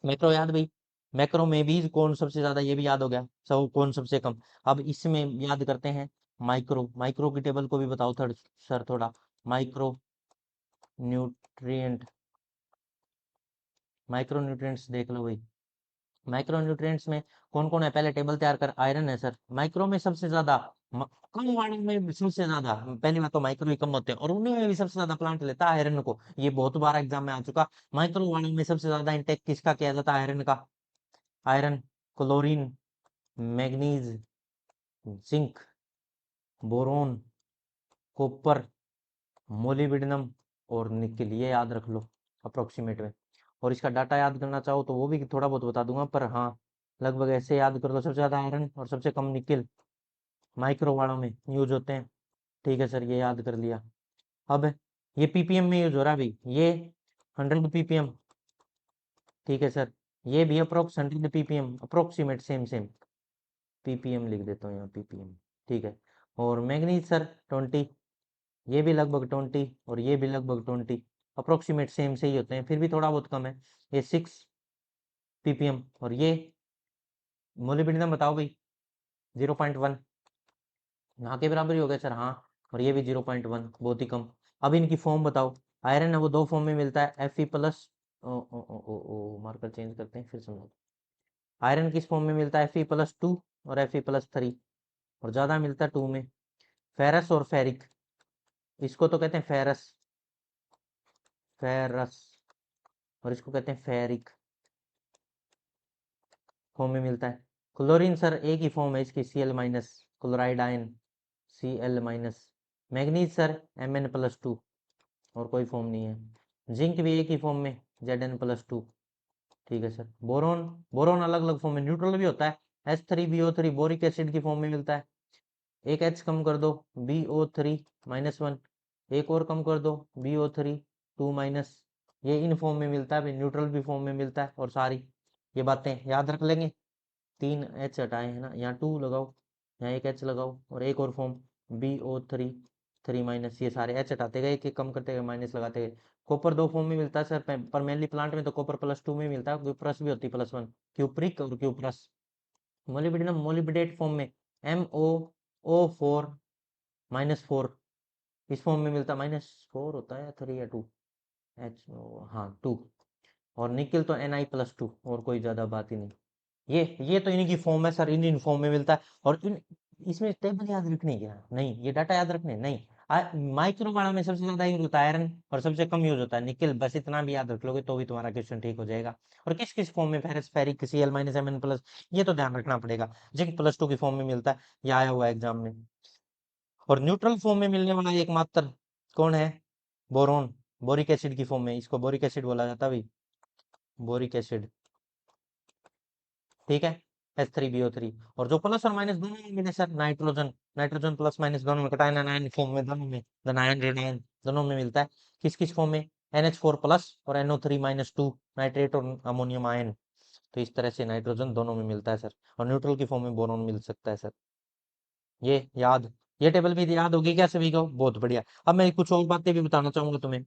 मैक्रो याद भाई, मैक्रो में भी कौन सबसे ज्यादा, ये भी याद हो गया सब, कौन सबसे कम। अब इसमें याद करते हैं माइक्रो, माइक्रो की टेबल को भी बताओ सर थोड़ा। माइक्रो न्यूट्रिएंट, माइक्रो न्यूट्रिएंट्स देख लो भाई। माइक्रो न्यूट्रिएंट्स में कौन कौन है, पहले टेबल तैयार कर। आयरन है सर माइक्रो में सबसे ज्यादा, कम वाले में भी सबसे ज्यादा। पहली बात तो माइक्रो ही कम होते हैं, और उन्हीं में भी सबसे ज्यादा प्लांट लेता है आयरन को, ये बहुत बार एग्जाम में आ चुका। माइक्रो वाले में सबसे ज्यादा इंटेक किसका किया जाता है, आयरन का। Iron, chlorine, manganese, zinc, boron, copper, molybdenum, और निकेल, ये याद रख लो अप्रोक्सीमेट में। और इसका डाटा याद करना चाहो तो वो भी थोड़ा बहुत बता दूंगा, पर हाँ लगभग ऐसे याद कर लो। सबसे ज्यादा आयरन और सबसे कम निकेल माइक्रो वालों में यूज होते हैं। ठीक है सर, ये याद कर लिया। अब ये पीपीएम में यूज हो रहा है भाई, ये 100 ppm। ठीक है सर, ये भी approx 100 ppm, approximate same same. Ppm लिख देता हूँ यहाँ, पीपीएम। ठीक है। और मैग्नीज सर 20, ये भी लगभग 20, और ये भी लगभग 20, अप्रोक्सीमेट सेम से ही होते हैं, फिर भी थोड़ा बहुत कम है। ये 6 ppm, और ये मोलिब्डेनम बताओ भाई, 0.1, यहाँ के बराबर ही हो गया सर। हाँ, और ये भी 0.1, बहुत ही कम। अब इनकी फॉर्म बताओ। आयरन है वो दो फॉर्म में मिलता है, Fe+, ओ ओ ओ ओ ओ मार्कर चेंज करते हैं फिर समझो। आयरन किस फॉर्म में मिलता है, Fe+2 और Fe+3, और ज्यादा मिलता है 2 में। फेरस और फेरिक, इसको तो कहते हैं फेरस, फेरस, और इसको कहते हैं फेरिक, फॉर्म में मिलता है। क्लोरीन सर एक ही फॉर्म है इसकी, Cl-, chloride ion Cl-। Manganese sir Mn+2, और कोई फॉर्म नहीं है। जिंक भी एक ही फॉर्म में, Zn+2। ठीक है सर। बोरोन, बोरोन अलग अलग फॉर्म में, न्यूट्रल भी होता है, H3BO3 बोरिक एसिड की फॉर्म में मिलता है। एक H कम कर दो, BO3-1, एक और कम कर दो, BO3-2-। ये इन फॉर्म में मिलता है, न्यूट्रल भी फॉर्म में मिलता है। और सारी ये बातें याद रख लेंगे। 3 H हटाए है ना, यहाँ 2 लगाओ, यहाँ एक H लगाओ, और एक और फॉर्म BO3-3-। ये सारे H हटाते गए, एक एक कम करते गए, माइनस लगाते गए। कॉपर दो फॉर्म में मिलता है सर, पर मेनली प्लांट में तो कॉपर +2 में मिलता है, क्यूप्रस भी होती है +1, क्यूप्रिक और क्यूप्रस। मोलिब्डेनम मोलिब्डेट फॉर्म में, MoO4-4, इस फॉर्म में मिलता है, -4 होता है, 3 या 2, H, हाँ 2। और निकेल तो Ni+2, और कोई ज्यादा बात ही नहीं। ये तो इन्हीं की फॉर्म है सर, इन फॉर्म में मिलता है। और इन इसमें टेबल याद रखने क्या नहीं, ये डाटा याद रखने नहीं। माइक्रो वाला में सबसे ज्यादा यूज होता है आयरन, और सबसे कम यूज होता है निकेल, बस इतना भी याद रख लोगे तो भी तुम्हारा क्वेश्चन ठीक हो जाएगा। और किस किस फॉर्म में, फेरस, फेरिक, Cl-, Mn+, ये तो ध्यान रखना पड़ेगा। जिंक +2 की फॉर्म में मिलता है, ये आया हुआ एग्जाम में। और न्यूट्रल फॉर्म में मिलने वाला एकमात्र कौन है, बोरोन, बोरिक एसिड की फॉर्म में, इसको बोरिक एसिड बोला जाता है भाई, बोरिक एसिड। ठीक है। H3BO3। और जो प्लस और माइनस दोनों में मिले sir, nitrogen, nitrogen plus minus दोनों में, कटायन आयन फॉर्म में दोनों में, नायन रेनायन दोनों में मिलता है। किस किस फॉर्म में? NH4 प्लस और NO3-2 नाइट्रेट और अमोनियम आयन। तो इस तरह से नाइट्रोजन दोनों में मिलता है सर, और न्यूट्रल की फॉर्म में बोरॉन मिल सकता है सर। ये याद, ये टेबल भी याद होगी क्या सभी को? बहुत बढ़िया। अब मैं कुछ और बातें भी बताना चाहूंगा तुम्हें।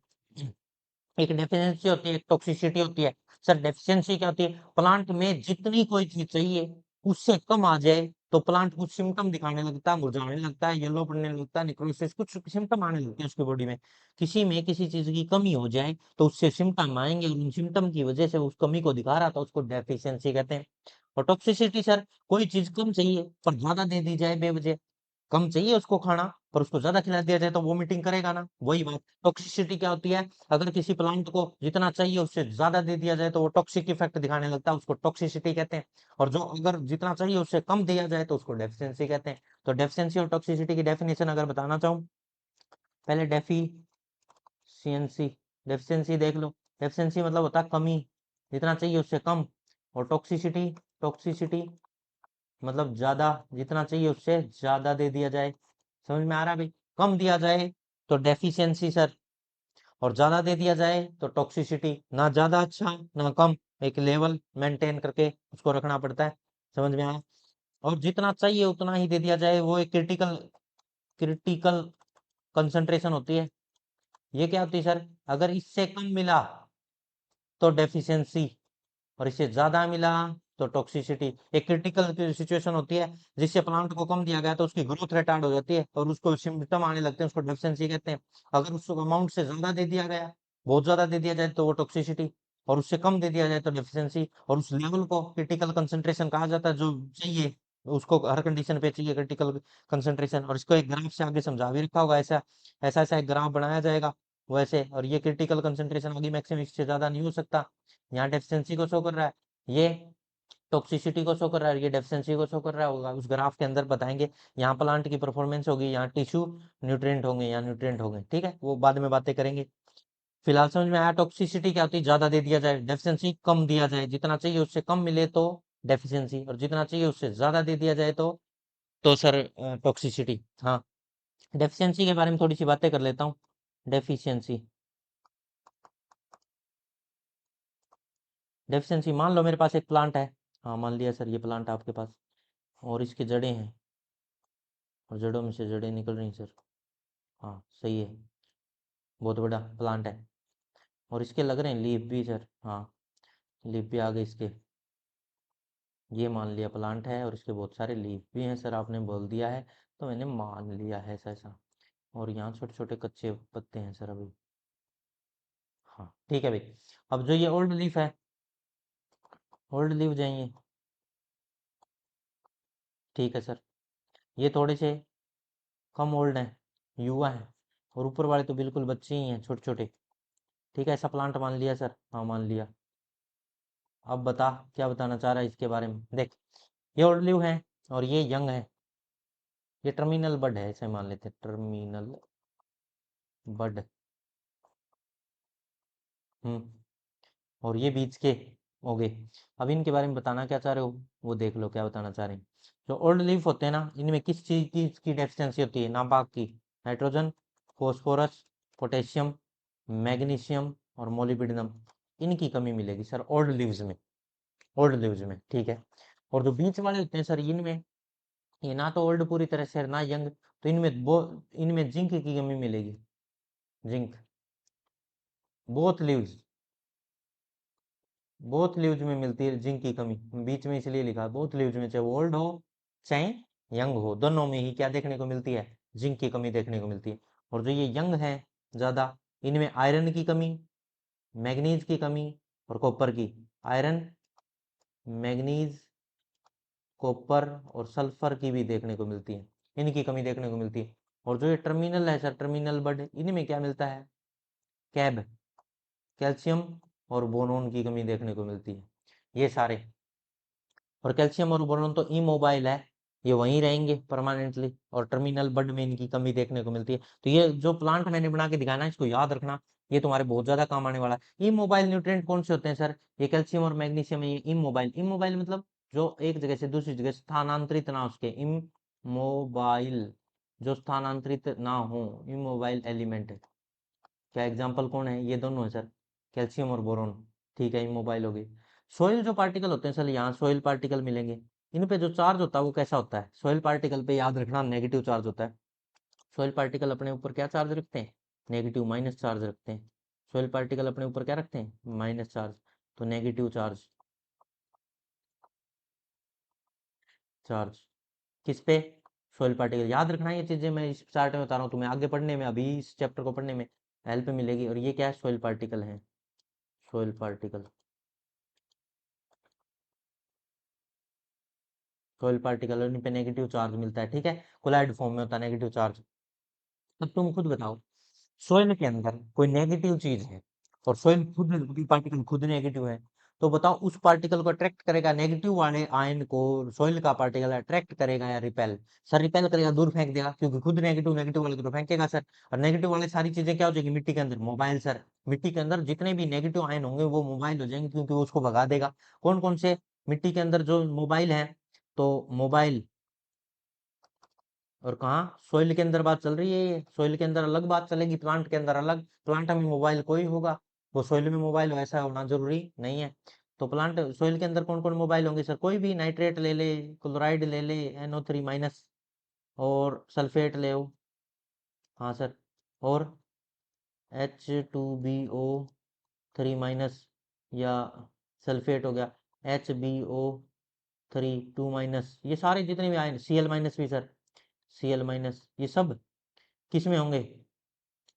एक डेफिशिएंसी होती है, एक टॉक्सिसिटी होती है। सर डेफिशिएंसी क्या होती है? प्लांट में जितनी कोई चीज चाहिए उससे कम आ जाए तो प्लांट कुछ सिम्टम दिखाने लगता है, मुरझाने लगता है, येलो पड़ने लगता है, निक्रोसिस, कुछ सिम्टम आने लगते हैं उसकी बॉडी में। किसी में किसी चीज की कमी हो जाए तो उससे सिम्टम आएंगे, और उन सिम्टम की वजह से उस कमी को दिखा रहा था, उसको डेफिशिएंसी कहते हैं। और टॉक्सिसिटी सर, कोई चीज कम चाहिए पर ज्यादा दे दी जाए बेवजह। कम चाहिए उसको खाना, पर उसको ज्यादा खिला दिया जाए तो वोमिटिंग करेगा ना, वही बात। टॉक्सिसिटी क्या होती है? अगर किसी प्लांट को जितना चाहिए उससे ज्यादा दे दिया जाए तो वो टॉक्सिक इफेक्ट दिखाने लगता है, उसको टॉक्सिसिटी कहते हैं। और जो अगर जितना चाहिए उससे कम दिया जाए तो उसको डेफिशिएंसी कहते हैं। तो डेफिशिएंसी और टॉक्सिसिटी की डेफिनेशन अगर बताना चाहूँ, पहले डेफिशिएंसी, डेफिशिएंसी देख लो। डेफिशिएंसी मतलब होता है कमी, जितना चाहिए उससे कम। और टॉक्सिसिटी, टॉक्सिसिटी मतलब ज्यादा, जितना चाहिए उससे ज्यादा दे दिया जाए। समझ में आ रहा है भाई? कम दिया जाए तो डेफिशिएंसी सर, और ज्यादा दे दिया जाए तो टॉक्सिसिटी। ना ज्यादा अच्छा ना कम, एक लेवल मेंटेन करके उसको रखना पड़ता है। समझ में आया? और जितना चाहिए उतना ही दे दिया जाए, वो एक क्रिटिकल, क्रिटिकल कंसंट्रेशन होती है। ये क्या होती है सर? अगर इससे कम मिला तो डेफिशिएंसी, और इससे ज्यादा मिला तो टॉक्सिसिटी। एक क्रिटिकल सिचुएशन होती है जिससे प्लांट को कम दिया गया तो उसकी ग्रोथ रिटार्ड हो जाती है और उसको सिम्टम आने लगते हैं, उसको डेफिशिएंसी कहते हैं। अगर उस अमाउंट से ज्यादा दे दिया गया, बहुत ज्यादा दे दिया जाए तो वो टॉक्सिसिटी, और उससे कम दे दिया जाए तो डेफिशिएंसी। और उस लेवल को क्रिटिकल कंसंट्रेशन कहा जाता है जो चाहिए, उसको हर कंडीशन पे चाहिए क्रिटिकल कंसंट्रेशन। और इसको एक ग्राफ से आगे समझा भी रखा होगा, ऐसा ऐसा ऐसा एक ग्राफ बनाया जाएगा वैसे। और ये क्रिटिकल कंसंट्रेशन आगे मैक्सिमम इससे ज्यादा नहीं हो सकता। यहाँ डेफिशिएंसी को शो कर रहा है, ये टॉक्सिसिटी को शो कर रहा है, ये डेफिशिएंसी को शो कर रहा होगा। उस ग्राफ के अंदर बताएंगे, यहाँ प्लांट की परफॉर्मेंस होगी, यहाँ टिश्यू न्यूट्रिएंट होंगे, यहाँ न्यूट्रिएंट होंगे। ठीक है, वो बाद में बातें करेंगे। फिलहाल समझ में आया टॉक्सिसिटी क्या होती है? ज्यादा दे दिया जाए। डेफिशिएंसी कम दिया जाए, जितना चाहिए उससे कम मिले तो डेफिशिएंसी, और जितना चाहिए उससे ज्यादा दे दिया जाए तो सर टॉक्सिसिटी। हाँ, डेफिशिएंसी के बारे में थोड़ी सी बातें कर लेता हूँ। डेफिशिएंसी, डेफिशिएंसी मान लो मेरे पास एक प्लांट है। हाँ मान लिया सर, ये प्लांट आपके पास, और इसकी जड़ें हैं, और जड़ों में से जड़ें निकल रही हैं सर। हाँ सही है, बहुत बड़ा प्लांट है। और इसके लग रहे हैं लीफ भी सर। हाँ, लीफ भी आ गए इसके। ये मान लिया प्लांट है और इसके बहुत सारे लीफ भी हैं सर, आपने बोल दिया है तो मैंने मान लिया है ऐसा ऐसा। और यहाँ छोटे छोटे कच्चे पत्ते हैं सर अभी। हाँ ठीक है भाई। अब जो ये ओल्ड लीफ है, ओल्ड लीफ जाइए। ठीक है सर, ये थोड़े से कम ओल्ड हैं, युवा हैं। और ऊपर वाले तो बिल्कुल बच्चे ही हैं, छोटे छोटे। ठीक है, ऐसा प्लांट मान लिया सर। हाँ मान लिया। अब बता, क्या बताना चाह रहा है इसके बारे में? देख, ये ओल्ड लीव है और ये यंग है। ये टर्मिनल बड है, ऐसे मान लेते हैं, टर्मिनल बड। हम्म, और ये बीच के हो गए। अब इनके बारे में बताना क्या चाह रहे हो, वो देख लो क्या बताना चाह रहे हैं। जो ओल्ड लीफ होते हैं ना, इनमें किस चीज की डेफिशिएंसी होती है? नाबाक की। नाइट्रोजन, फॉस्फोरस, पोटेशियम, मैग्नीशियम और मोलिब्डेनम, इनकी कमी मिलेगी सर ओल्ड लीव्स में, ओल्ड लीव्स में। ठीक है। और जो बीच वाले होते हैं सर, इनमें ये ना तो ओल्ड पूरी तरह से ना यंग, तो इनमें जिंक की कमी मिलेगी। Zinc, both leaves, both leaves में मिलती है जिंक की कमी। बीच में इसलिए लिखा बोथ लीव्स में, चाहे ओल्ड हो चाहे यंग हो, दोनों में ही क्या देखने को मिलती है? जिंक की कमी देखने को मिलती है। और जो ये यंग है ज्यादा, इनमें आयरन की कमी, मैग्नीज की कमी और कॉपर की। आयरन, मैग्नीज, कॉपर और सल्फर की भी देखने को मिलती है, इनकी कमी देखने को मिलती है। और जो ये टर्मिनल है सर, टर्मिनल बड, इनमें क्या मिलता है? कैब, कैल्शियम और बोरोन की कमी देखने को मिलती है, ये सारे। और कैल्शियम और बोरोन तो इमोबाइल है, ये वहीं रहेंगे परमानेंटली, और टर्मिनल बड में इनकी कमी देखने को मिलती है। तो ये जो प्लांट मैंने बना के दिखाया ना, इसको याद रखना, ये तुम्हारे बहुत ज्यादा काम आने वाला है। इमोबाइल न्यूट्रिएंट कौन से होते हैं सर? ये कैल्शियम और मैग्नीशियम है, ये इमोबाइल। इमोबाइल मतलब जो एक जगह से दूसरी जगह स्थानांतरित ना हो, उसके इमोबाइल, जो स्थानांतरित ना हो, इमोबाइल एलिमेंट। क्या एग्जाम्पल कौन है? ये दोनों है सर, कैल्शियम और बोरोन। ठीक है, इमोबाइल हो गई। सोइल जो पार्टिकल होते हैं सर, यहाँ सोइल पार्टिकल मिलेंगे। इन पे जो चार्ज होता है वो कैसा होता है? सोइल पार्टिकल पे याद रखना नेगेटिव चार्ज होता है। सोइल पार्टिकल अपने ऊपर क्या चार्ज रखते हैं? नेगेटिव, माइनस चार्ज रखते हैं। सोइल पार्टिकल अपने ऊपर क्या रखते हैं? Minus charge. तो नेगेटिव चार्ज, चार्ज किस पे? Soil particle. याद रखना ये चीजें, मैं इस चार्ट में बता रहा हूँ तुम्हें, आगे पढ़ने में, अभी इस चैप्टर को पढ़ने में हेल्प मिलेगी। और ये क्या है? सोइल पार्टिकल है। सोइल पार्टिकल, सोइल पार्टिकल, और इन पे नेगेटिव चार्ज मिलता है। ठीक है, कोलाइड फॉर्म में होता है नेगेटिव चार्ज। अब तुम खुद बताओ, सोइल के अंदर कोई नेगेटिव चीज है और सोइल खुद, पार्टिकल खुद नेगेटिव है, तो बताओ उस पार्टिकल को अट्रैक्ट करेगा नेगेटिव वाले आयन को? सोइल का पार्टिकल अट्रैक्ट करेगा या रिपेल? सर रिपेल करेगा, दूर फेंक देगा, क्योंकि खुद नेगेटिव, नेगेटिव वाले को तो फेंकेगा सर। और नेगेटिव वाले सारी चीजें क्या हो जाएगी मिट्टी के अंदर? Mobile sir. मिट्टी के अंदर जितने भी नेगेटिव आयन होंगे वो मोबाइल हो जाएंगे, क्योंकि वो उसको भगा देगा। कौन कौन से मिट्टी के अंदर जो मोबाइल है? तो मोबाइल, और कहाँ? सोइल के अंदर बात चल रही है ये। सोइल के अंदर अलग बात चलेगी, प्लांट के अंदर अलग। प्लांट में मोबाइल कोई होगा, वो सोइल में मोबाइल ऐसा होना जरूरी नहीं है। तो प्लांट सोइल के अंदर कौन कौन मोबाइल होंगे सर? कोई भी, नाइट्रेट ले ले, क्लोराइड ले ले, NO3 माइनस, और सल्फेट ले ओ। हाँ सर। और H2BO3 माइनस, या सल्फेट हो गया HbO3 2 माइनस। ये सारे जितने भी आए, Cl माइनस भी सर, Cl माइनस, ये सब किस में होंगे?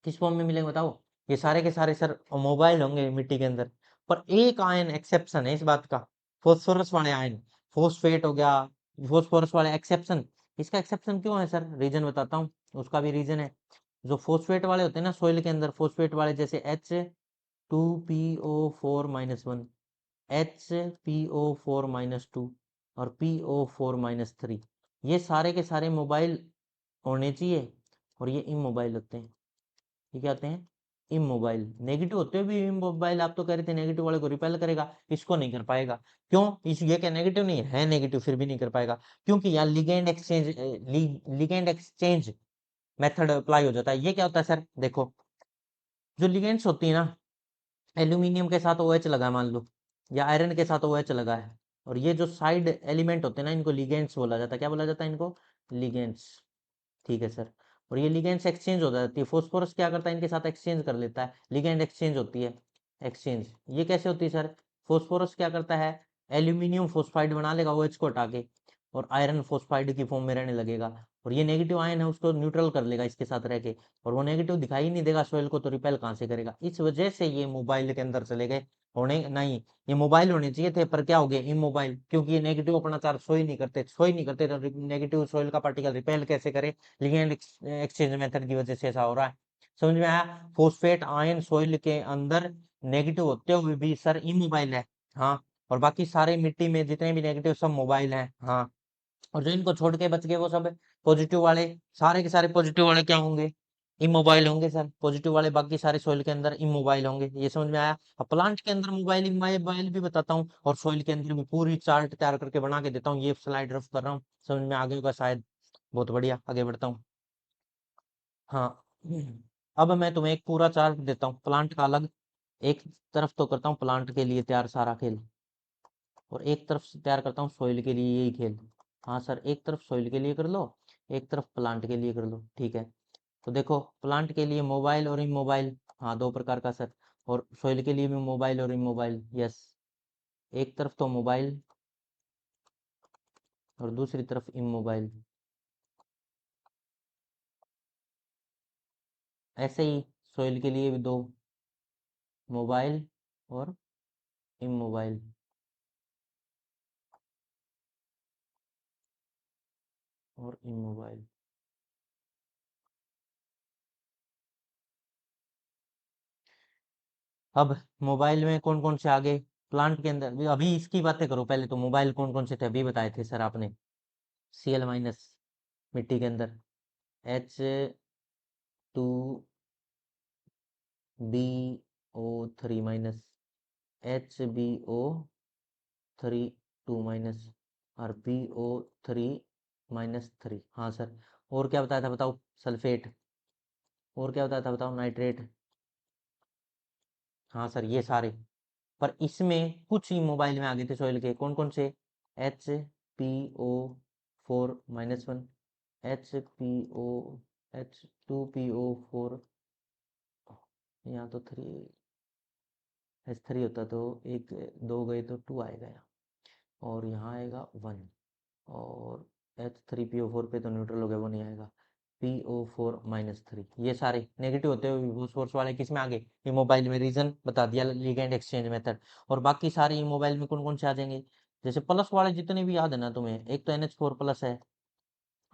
किस फॉर्म में मिलेंगे बताओ? ये सारे के सारे सर मोबाइल होंगे मिट्टी के अंदर। पर एक आयन एक्सेप्शन है इस बात का, फोस्फोरस वाले आयन। फोस्फेट हो गया, फोस्फोरस वाले एक्सेप्शन। इसका एक्सेप्शन क्यों है सर? रीजन बताता हूँ, उसका भी रीजन है। जो फोस्फेट वाले होते हैं ना सोइल के अंदर, फोस्फेट वाले जैसे H2PO4 - 1, HPO4 - 2, और PO4 - 3, ये सारे के सारे मोबाइल होने चाहिए, और ये इमोबाइल होते हैं। ये क्या होते हैं? इमोबाइल। नेगेटिव होते हुए भी इमोबाइल। आप तो कह रहे थे नेगेटिव वाले को रिपेल करेगा, इसको नहीं कर पाएगा। क्यों? इस ये क्या नेगेटिव नहीं है? नेगेटिव, फिर भी नहीं कर पाएगा, क्योंकि यहाँ लिगेंड एक्सचेंज मेथड अप्लाई हो जाता है। ये क्या होता है सर? देखो, जो लिगेंड्स होती है ना, एल्यूमिनियम के साथ OH लगा है मान लो, या आयरन के साथ OH लगा है, और ये जो साइड एलिमेंट होते हैं ना, इनको लिगेंड्स बोला जाता है। क्या बोला जाता है इनको? लिगेंड्स। ठीक है सर। और ये लिगेंड्स एक्सचेंज हो जाती है। फोस्फोरस क्या करता है? इनके साथ एक्सचेंज कर लेता है, लिगेंड एक्सचेंज होती है। एक्सचेंज ये कैसे होती है सर? फोस्फोरस क्या करता है? एल्यूमिनियम फोस्फाइड बना लेगा OH को हटा के, और आयरन फोस्फाइड की फॉर्म में रहने लगेगा, और ये नेगेटिव आयन है उसको न्यूट्रल कर लेगा इसके साथ रह के, और वो नेगेटिव दिखाई नहीं देगा सोइल को, तो रिपेल कहाँ से करेगा? इस वजह से ये मोबाइल के अंदर चले गए। होने नहीं, ये मोबाइल होने चाहिए थे, पर क्या हो गए? इमोबाइल, क्योंकि ये नेगेटिव अपना चार्ज सोई नहीं करते तो नेगेटिव सोइल का पार्टिकल रिपेल कैसे करे? लिगेंड एक्सचेंज मेथड की वजह से ऐसा हो रहा है। समझ में आया? फोस्फेट आयन सोइल के अंदर नेगेटिव होते हुए भी सर इमोबाइल है। हाँ। और बाकी सारे मिट्टी में जितने भी नेगेटिव सब मोबाइल हैं। हाँ। और जो इनको छोड़ के बच गए वो सब पॉजिटिव वाले, सारे के सारे पॉजिटिव वाले क्या होंगे? इमोबाइल होंगे सर। पॉजिटिव वाले बाकी सारे सोइल के अंदर इमोबाइल होंगे। ये समझ में आया? अब प्लांट के अंदर मोबाइल इमोबाइल भी बताता हूँ, और सोइल के अंदर भी पूरी चार्ट तैयार करके बना के देता हूँ। ये स्लाइड रफ कर रहा हूँ, समझ में आ गया होगा शायद। बहुत बढ़िया, आगे बढ़ता हूँ। हाँ। अब मैं तुम्हें एक पूरा चार्ट देता हूँ प्लांट का अलग। एक तरफ तो करता हूँ प्लांट के लिए तैयार सारा खेल, और एक तरफ से तैयार करता हूँ सोइल के लिए यही खेल। हाँ सर, एक तरफ सोइल के लिए कर लो, एक तरफ प्लांट के लिए कर लो। ठीक है। तो देखो, प्लांट के लिए मोबाइल और इमोबाइल, हाँ दो प्रकार का सर। और सोइल के लिए भी मोबाइल और इमोबाइल, यस। एक तरफ तो मोबाइल, और दूसरी तरफ इमोबाइल। ऐसे ही सोइल के लिए भी दो, मोबाइल और इमोबाइल। और इमोबाइल। अब मोबाइल में कौन कौन से आगे? प्लांट के अंदर अभी इसकी बातें करो, पहले तो मोबाइल कौन कौन से थे अभी बताए थे सर आपने। Cl- मिट्टी के अंदर, H2BO3 - HbO3 2 - और PO3 - 3। हाँ सर। और क्या बताया था बताओ? सल्फेट। और क्या बताया था बताओ? नाइट्रेट। हाँ सर, ये सारे। पर इसमें कुछ ही मोबाइल में आ गए थे सॉइल के, कौन कौन से? HPO4 - 1, HPO, H2PO4, यहाँ तो 3H3 होता तो एक दो गए तो 2 आएगा यहाँ, और यहाँ आएगा 1, और H3PO4 पे तो न्यूट्रल हो गया, वो नहीं आएगा। PO4 - 3, ये सारे नेगेटिव होते हुए वो सोर्स वाले किस में आ गए? ये मोबाइल में। रीजन बता दिया, लिगेंड एक्सचेंज मेथड। और बाकी सारे ये मोबाइल में कौन कौन से आ जाएंगे? जैसे प्लस वाले जितने भी याद है ना तुम्हें, एक तो NH4+ है,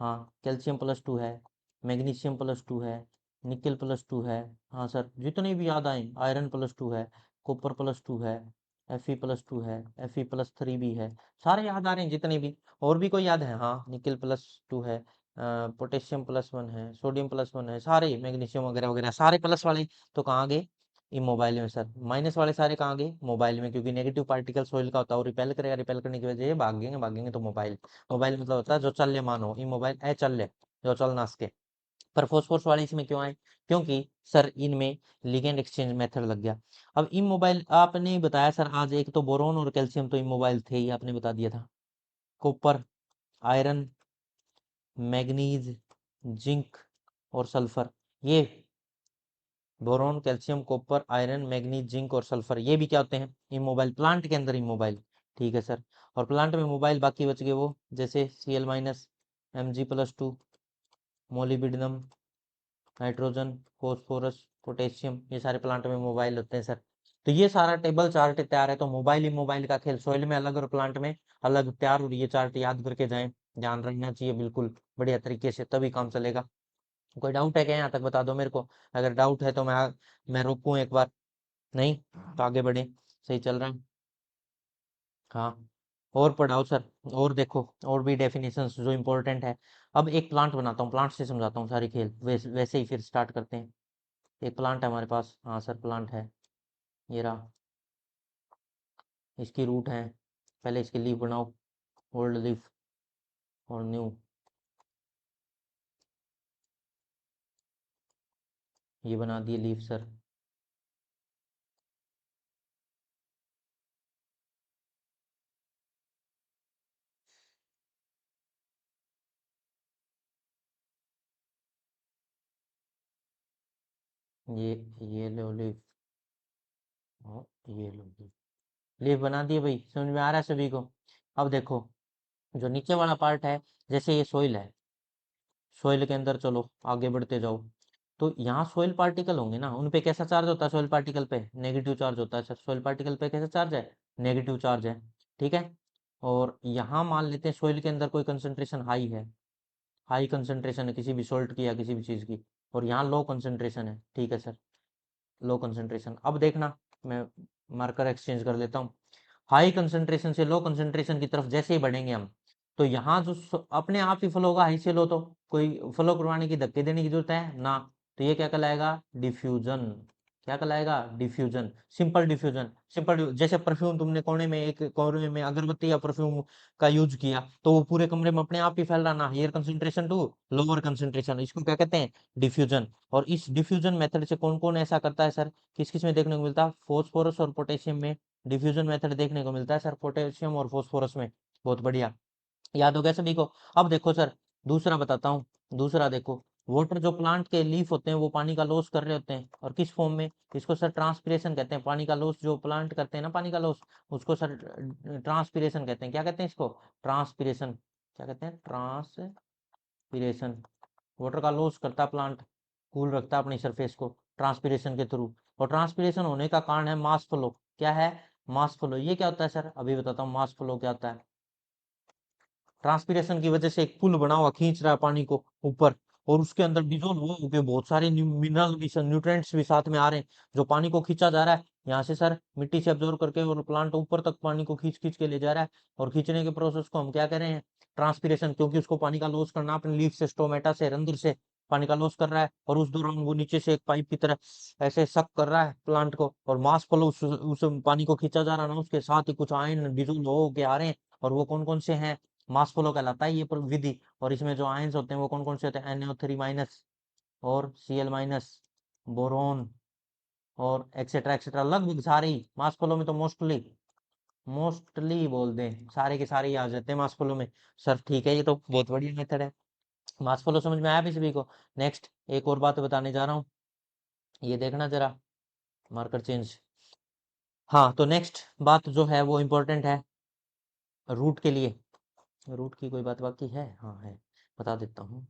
हाँ, कैल्शियम+2 है, मैग्नीशियम+2 है, निकल+2 है। हाँ सर, जितने भी याद आए, आयरन+2 है, कॉपर+2 है, Fe+2 है, Fe+3 भी है। सारे याद आ रहे हैं जितने भी। और भी कोई याद है? हाँ, निकल+2 है, पोटेशियम+1 है, सोडियम+1 है, सारे मैग्नीशियम वगैरह वगैरह सारे प्लस वाले। तो कहाँ गए? ये मोबाइल में सर। माइनस वाले सारे कहाँ गए? मोबाइल में, क्योंकि नेगेटिव पार्टिकल सोइल का होता है, वो रिपेल करेगा, रिपेल करने की वजह से भागेंगे, भागेंगे तो मोबाइल। मोबाइल मतलब होता है जो चल्यमान हो, ये मोबाइल अचल्य, जो चल ना सके। पर फॉस्फोरस वाले इसमें क्यों आए? क्योंकि सर इनमें लिगेंड एक्सचेंज मेथड लग गया। अब इमोबाइल आपने बताया सर, आज एक तो बोरोन और कैल्शियम तो इमोबाइल थे ही, आपने बता दिया था। कॉपर, आयरन, मैग्नीज, जिंक और सल्फर, ये boron, calcium, copper, iron, manganese, zinc और सल्फर, ये भी क्या होते हैं? इमोबाइल, प्लांट के अंदर इमोबाइल। ठीक है सर। और प्लांट में मोबाइल बाकी बच गए वो, जैसे Cl-, Mg+2, molybdenum, nitrogen, phosphorus, potassium, ये सारे प्लांट में मोबाइल होते हैं सर। तो ये सारा टेबल चार्ट तैयार है, तो मोबाइल ही मोबाइल का खेल, सोइल में अलग और प्लांट में अलग तैयार। और ये चार्ट याद करके जाएं, ध्यान रखना चाहिए बिल्कुल बढ़िया तरीके से, तभी काम चलेगा। कोई डाउट है क्या? यहाँ तक बता दो मेरे को। अगर डाउट है तो मैं रोकूं एक बार? नहीं तो आगे बढ़े, सही चल रहा है। हाँ, और पढ़ाओ सर। और देखो, और भी डेफिनेशंस जो इंपॉर्टेंट है। अब एक प्लांट बनाता हूँ, प्लांट से समझाता हूँ सारी खेल, वैसे ही फिर स्टार्ट करते हैं। एक प्लांट है हमारे पास, हाँ सर प्लांट है, ये रहा। इसकी रूट है, पहले इसकी लीफ बनाओ, ओल्ड लीफ और न्यू, ये बना दिए लीफ सर। ये ये लो लीफ, और ये लो लीफ। लीफ बना दिए भाई, समझ में आ रहा है सभी को? अब देखो, जो नीचे वाला पार्ट है, जैसे ये सोइल है, सोइल के अंदर चलो आगे बढ़ते जाओ, तो यहाँ सोइल पार्टिकल होंगे ना, उन पे कैसा चार्ज होता है? सोइल पार्टिकल पे नेगेटिव चार्ज होता है सर। सोइल पार्टिकल पे कैसा चार्ज है? नेगेटिव चार्ज है। ठीक है। और यहाँ मान लेते हैं सोइल के अंदर कोई कंसंट्रेशन हाई है, हाई कंसंट्रेशन है किसी भी सॉल्ट की या किसी भी चीज़ की, और यहाँ लो कंसंट्रेशन है। ठीक है सर, लो कंसंट्रेशन। अब देखना, मैं मार्कर एक्सचेंज कर लेता हूँ। हाई कंसंट्रेशन से लो कंसंट्रेशन की तरफ जैसे ही बढ़ेंगे हम, तो यहाँ जो अपने आप ही फ्लो होगा हाई से लो, तो कोई फ्लो करवाने की, धक्के देने की जरूरत है ना। तो ये क्या कहलाएगा? डिफ्यूजन। क्या कहलाएगा? Diffusion, simple diffusion. सिंपल, जैसे परफ्यूम तुमने कोने में, एक कोने में अगरबत्ती या परफ्यूम का यूज किया, तो वो पूरे कमरे में अपने आप ही फैल रहा ना, higher concentration to lower concentration, इसको क्या कहते हैं? डिफ्यूजन। और इस डिफ्यूजन मेथड से कौन कौन ऐसा करता है सर? किस किस में देखने को मिलता है? फॉस्फोरस और पोटेशियम में डिफ्यूजन मेथड देखने को मिलता है सर, पोटेशियम और फॉस्फोरस में। बहुत बढ़िया, याद हो गया सभी को? अब देखो सर, दूसरा बताता हूँ। दूसरा देखो, वाटर जो प्लांट के लीफ होते हैं वो पानी का लॉस कर रहे होते हैं, और किस फॉर्म में? इसको सर ट्रांसपीरेशन कहते हैं। पानी का लॉस जो प्लांट करते हैं ना, पानी का लॉस, उसको सर ट्रांसपीरेशन कहते हैं। क्या कहते हैं इसको? ट्रांसपीरेशन। क्या कहते हैं? ट्रांसपीरेशन। वाटर का लॉस करता है प्लांट, कूल रखता है अपनी सरफेस को ट्रांसपीरेशन के थ्रू। और ट्रांसपीरेशन होने का कारण है मास फ्लो। क्या है? Mass flow. ये क्या होता है सर? अभी बताता हूँ मास फ्लो क्या होता है। ट्रांसपीरेशन की वजह से एक पुल बना हुआ खींच रहा है पानी को ऊपर, और उसके अंदर डिजोल्व हो होके बहुत सारे मिनरल भी, न्यूट्रिएंट्स भी साथ में आ रहे हैं, जो पानी को खींचा जा रहा है यहाँ से सर, मिट्टी से अब्जॉर्व करके, और प्लांट ऊपर तक पानी को खींच खींच के ले जा रहा है। और खींचने के प्रोसेस को हम क्या कह रहे हैं? ट्रांसपीरेशन। क्योंकि उसको पानी का लॉस करना, अपने लीफ से, स्टोमेटा से, रंध्र से पानी का लॉस कर रहा है, और उस दौरान वो नीचे से एक पाइप की तरह ऐसे सक कर रहा है प्लांट को, और मास फ्लो उस पानी को खींचा जा रहा है ना, उसके साथ ही कुछ आयन डिजोल्व हो के आ रहे हैं, और वो कौन कौन से हैं, मास फ्लो कहलाता है ये विधि। और इसमें जो आयंस होते हैं वो कौन कौन से होते हैं, NO3 माइनस और Cl माइनस, बोरोन और एक्सेट्रा एक्सेट्रा, लगभग सारे ही मास फ्लो में तो मोस्टली मोस्टली बोल दें सारे के सारे ही आ जाते हैं मास फ्लो में। सर ठीक है, ये तो बहुत बढ़िया मेथड है। मास फ्लो समझ में आया भी सभी को। नेक्स्ट एक और बात बताने जा रहा हूँ, ये देखना जरा, मार्कर चेंज। हाँ तो नेक्स्ट बात जो है वो इम्पोर्टेंट है रूट के लिए। रूट की कोई बात बाकी है, हाँ है, बता देता हूँ।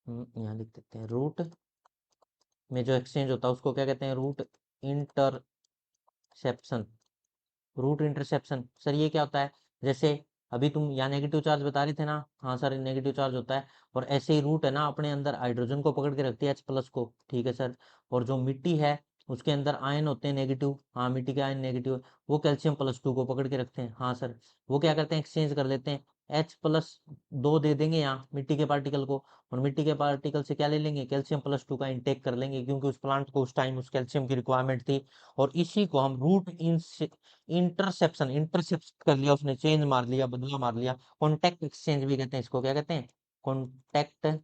यहाँ लिख देते हैं, रूट में जो एक्सचेंज होता है उसको क्या कहते हैं, root interception. Root interception sir ये क्या होता है, जैसे अभी तुम यहाँ नेगेटिव चार्ज बता रहे थे ना, हाँ सर नेगेटिव चार्ज होता है, और ऐसे ही रूट है ना अपने अंदर हाइड्रोजन को पकड़ के रखती है H+ को, ठीक है सर। और जो मिट्टी है उसके अंदर आयन होते हैं नेगेटिव, हाँ मिट्टी के आयन नेगेटिव, वो कैल्शियम+2 को पकड़ के रखते हैं, हाँ सर। वो क्या करते हैं, एक्सचेंज कर लेते हैं, H+2 दे देंगे यहाँ मिट्टी के पार्टिकल को, और मिट्टी के पार्टिकल से क्या ले लेंगे, कैल्शियम+2 का इंटेक कर लेंगे, क्योंकि उस प्लांट को उस टाइम उस कैल्शियम की रिक्वायरमेंट थी। और इसी को हम रूट इंटरसेप्शन, इंटरसेप्ट कर लिया उसने, चेंज मार लिया, बदला मार लिया, कॉन्टैक्ट एक्सचेंज भी कहते हैं इसको, क्या कहते हैं, कॉन्टैक्ट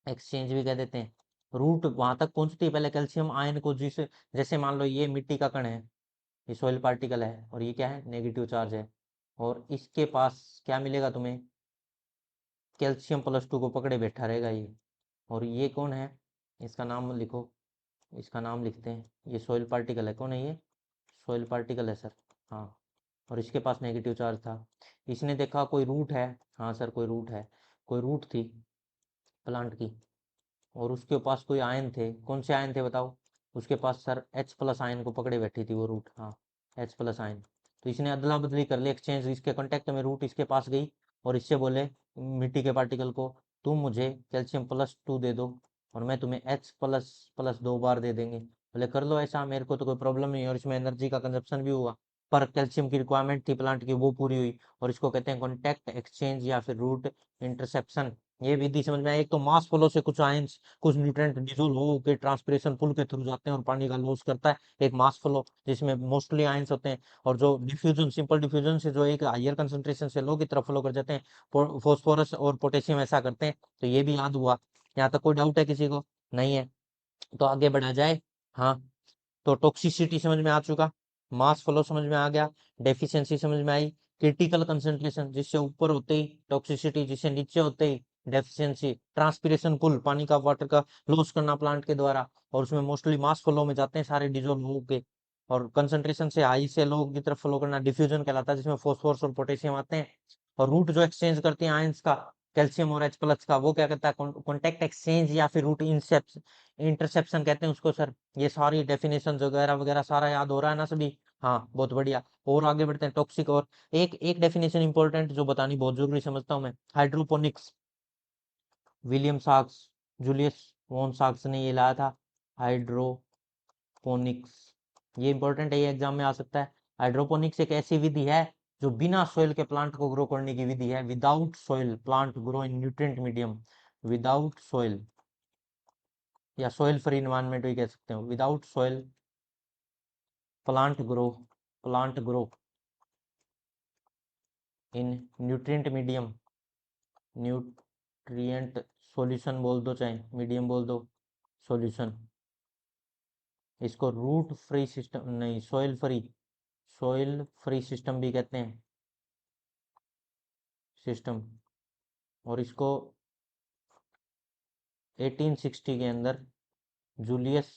एक्सचेंज भी कह देते हैं। रूट वहां तक पहुंचती है पहले कैल्शियम आयन को, जिसे जैसे मान लो ये मिट्टी का कण है, ये सॉइल पार्टिकल है, और ये क्या है, नेगेटिव चार्ज है, और इसके पास क्या मिलेगा तुम्हें, कैल्शियम+2 को पकड़े बैठा रहेगा ये। और ये कौन है, इसका नाम लिखो, इसका नाम लिखते हैं, ये सॉइल पार्टिकल है, कौन है ये, सॉइल पार्टिकल है सर, हाँ। और इसके पास नेगेटिव चार्ज था, इसने देखा कोई रूट है, हाँ सर कोई रूट है, कोई रूट थी प्लांट की, और उसके पास कोई आयन थे, कौन से आयन थे बताओ, उसके पास सर H+ आयन को पकड़े बैठी थी वो रूट, हाँ H+ आयन। तो इसने अदला बदली कर ली, एक्सचेंज, इसके कांटेक्ट में रूट इसके पास गई, और इससे बोले मिट्टी के पार्टिकल को, तुम मुझे कैल्शियम+2 दे दो, और मैं तुम्हें H++ 2 बार दे देंगे। बोले कर लो ऐसा, मेरे को तो कोई प्रॉब्लम नहीं है, और इसमें एनर्जी का कंजप्शन भी हुआ, पर कैल्शियम की रिक्वायरमेंट थी प्लांट की वो पूरी हुई। और इसको कहते हैं कॉन्टैक्ट एक्सचेंज या फिर रूट इंटरसेप्शन। ये विधि समझ में आई। एक तो मास फ्लो से कुछ आयंस, कुछ न्यूट्रिएंट डिसोल्व हो के ट्रांसपिरेशन पुल के थ्रू जाते हैं और पानी का लॉस करता है, एक मास फ्लो जिसमें मोस्टली आयंस होते हैं। और जो डिफ्यूजन, सिंपल डिफ्यूजन से जो एक हायर कंसंट्रेशन से लो की तरफ फ्लो कर जाते हैं, फॉस्फोरस और पोटेशियम ऐसा करते हैं। तो ये भी याद हुआ, यहाँ तक कोई डाउट है किसी को, नहीं है, तो आगे बढ़ा जाए। हाँ तो टॉक्सिसिटी समझ में आ चुका, मास फ्लो समझ में आ गया, डेफिशिएंसी समझ में आई, क्रिटिकल कंसंट्रेशन जिससे ऊपर होते ही टॉक्सिसिटी, जिससे नीचे होते ही डेफिशिएंसी, ट्रांसपिरेशन पुल पानी का वाटर का लॉस करना प्लांट के द्वारा, और उसमें मोस्टली मास फ्लो में जाते हैं सारे डिजोल्व होके, और कंसंट्रेशन से हाई से लो की तरफ फ्लो करना डिफ्यूजन कहलाता है, जिसमें फॉस्फोरस और पोटेशियम आते हैं। और रूट जो एक्सचेंज करती है आयंस का, कैल्शियम और H+ का, वो क्या कहता है, कॉन्टैक्ट एक्सचेंज या फिर रूट इंटरसेप्शन कहते हैं उसको सर। ये सारी डेफिनेशन वगैरह वगैरह सारा याद हो रहा है ना सभी, हाँ बहुत बढ़िया। और आगे बढ़ते हैं, टॉक्सिक, और एक एक डेफिनेशन इंपॉर्टेंट जो बतानी बहुत जरूरी समझता हूँ मैं, हाइड्रोपोनिक्स, विलियम साक्स, जूलियस वॉन साक्स ने ये लाया था, हाइड्रोपोनिक्स, ये इंपॉर्टेंट है, ये एग्जाम में आ सकता है। हाइड्रोपोनिक्स एक ऐसी विधि है जो बिना सोइल के प्लांट को ग्रो करने की विधि है, without soil plant grow in nutrient medium, without soil, या सोइल फ्री इन्वायरमेंट भी कह सकते हो, without soil plant grow, plant grow in nutrient medium, nutrient solution बोल दो चाहे मीडियम बोल दो, सॉल्यूशन। इसको रूट फ्री सिस्टम नहीं, सॉइल फ्री सिस्टम भी कहते हैं, सिस्टम। और इसको 1860 के अंदर जूलियस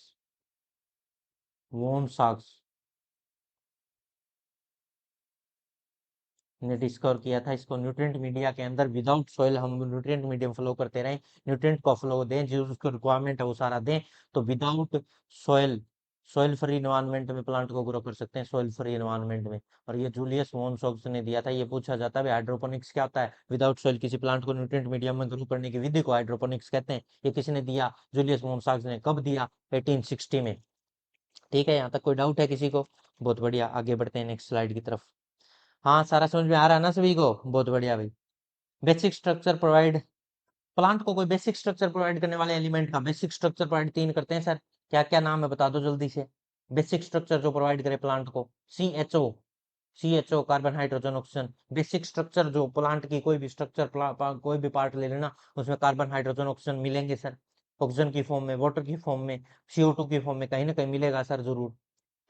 वोन साक्स ने डिस्कवर किया था इसको, न्यूट्रिएंट मीडिया के अंदर विदाउट सॉइल हम न्यूट्रिएंट मीडियम फ्लो करते रहें, न्यूट्रिएंट को फ्लो दें जो उसको रिक्वायरमेंट है वो सारा दें, तो without soil, soil free environment में प्लांट को ग्रो कर सकते हैं, सॉइल फ्री इन्वायरमेंट में। और ये जूलियस वॉन सॉक्स ने दिया था। ये पूछा जाता है हाइड्रोपोनिक्स क्या होता है, विदाउट सॉइल किसी प्लांट को न्यूट्रिएंट मीडियम में ग्रो करने की विधि को हाइड्रोपोनिक्स कहते हैं। ये किसने दिया, जूलियस वॉन सॉक्स ने, कब दिया, 1860 में। ठीक है, यहाँ तक कोई डाउट है किसी को, बहुत बढ़िया, आगे बढ़ते हैं नेक्स्ट स्लाइड की तरफ। हाँ सारा समझ में आ रहा है ना सभी को, बहुत बढ़िया भाई। बेसिक स्ट्रक्चर प्रोवाइड, प्लांट को कोई बेसिक स्ट्रक्चर प्रोवाइड करने वाले एलिमेंट का बेसिक स्ट्रक्चर प्रोवाइड 3 करते हैं सर, क्या क्या नाम है बता दो जल्दी से, बेसिक स्ट्रक्चर जो प्रोवाइड करे प्लांट को, CHO, CHO, carbon hydrogen oxygen. Basic structure जो प्लांट की कोई भी स्ट्रक्चर, कोई भी पार्ट ले लेना, उसमें कार्बन हाइड्रोजन ऑक्सीजन मिलेंगे सर, ऑक्सीजन की फॉर्म में, वाटर की फॉर्म में, CO2 की फॉर्म में, कहीं ना कहीं मिलेगा सर जरूर।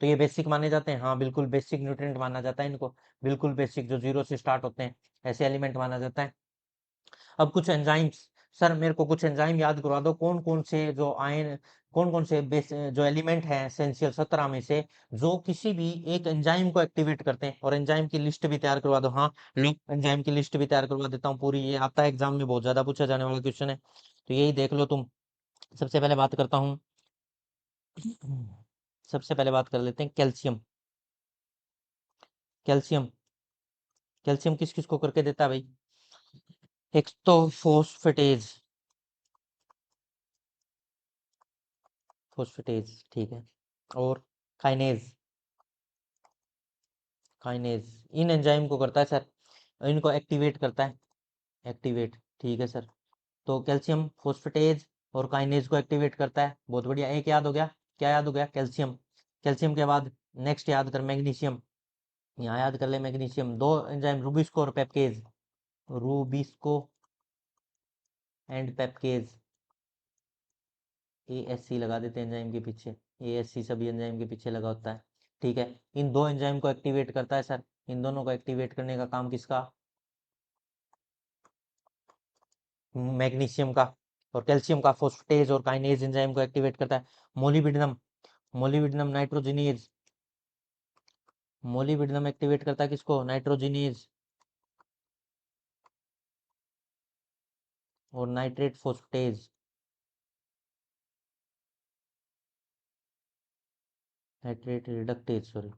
तो ये बेसिक माने जाते हैं, हाँ बिल्कुल बेसिक न्यूट्रिएंट माना जाता है इनको, बिल्कुल बेसिक, जो जीरो से स्टार्ट होते हैं, ऐसे एलिमेंट माना जाता है। अब कुछ एंजाइम्स, सर मेरे को कुछ एंजाइम याद करवा दो, कौन कौन से जो आयन, कौन कौन से बेस जो एलिमेंट हैं एसेंशियल 17 में से, जो किसी भी एक एंजाइम को एक्टिवेट करते हैं, और एंजाइम की लिस्ट भी तैयार करवा दो। हाँ लो, एंजाइम की लिस्ट भी तैयार करवा देता हूँ पूरी, ये आता है एग्जाम में, बहुत ज्यादा पूछा जाने वाला क्वेश्चन है, तो यही देख लो तुम। सबसे पहले बात करता हूँ, सबसे पहले बात कर लेते हैं कैल्शियम। कैल्शियम, कैल्शियम किस किस को करके देता है भाई? एक तो फोस्फेटेज, फोस्फेटेज ठीक है, और काइनेज, काइनेज इन एंजाइम को करता है सर, इनको एक्टिवेट करता है, एक्टिवेट, ठीक है सर। तो कैल्शियम फोस्फेटेज और काइनेज को एक्टिवेट करता है, बहुत बढ़िया, एक याद हो गया। क्या याद हो गया? कैल्शियम। कैल्शियम के बाद नेक्स्ट याद कर मैग्नीशियम, यहाँ याद कर ले मैग्नीशियम, दो एंजाइम रूबिस्को और पेप्केज, रूबिस्को एंड पेप्केज, ASC लगा देते हैं एंजाइम के पीछे, ASC सभी एंजाइम के पीछे लगा होता है, ठीक है। इन दो एंजाइम को एक्टिवेट करता है सर, इन दोनों को एक्टिवेट करने का काम किसका? मैग्नीशियम का। और कैल्शियम का फोस्फेटेज और काइनेज एंजाइम को एक्टिवेट करता है मोलिबिडिनम, मोलिबिडिनम नाइट्रोजिनेज, मोलिबिडिनम एक्टिवेट करता है किसको? नाइट्रोजिनेज और nitrate फोस्फेटेज, nitrate reductase sorry,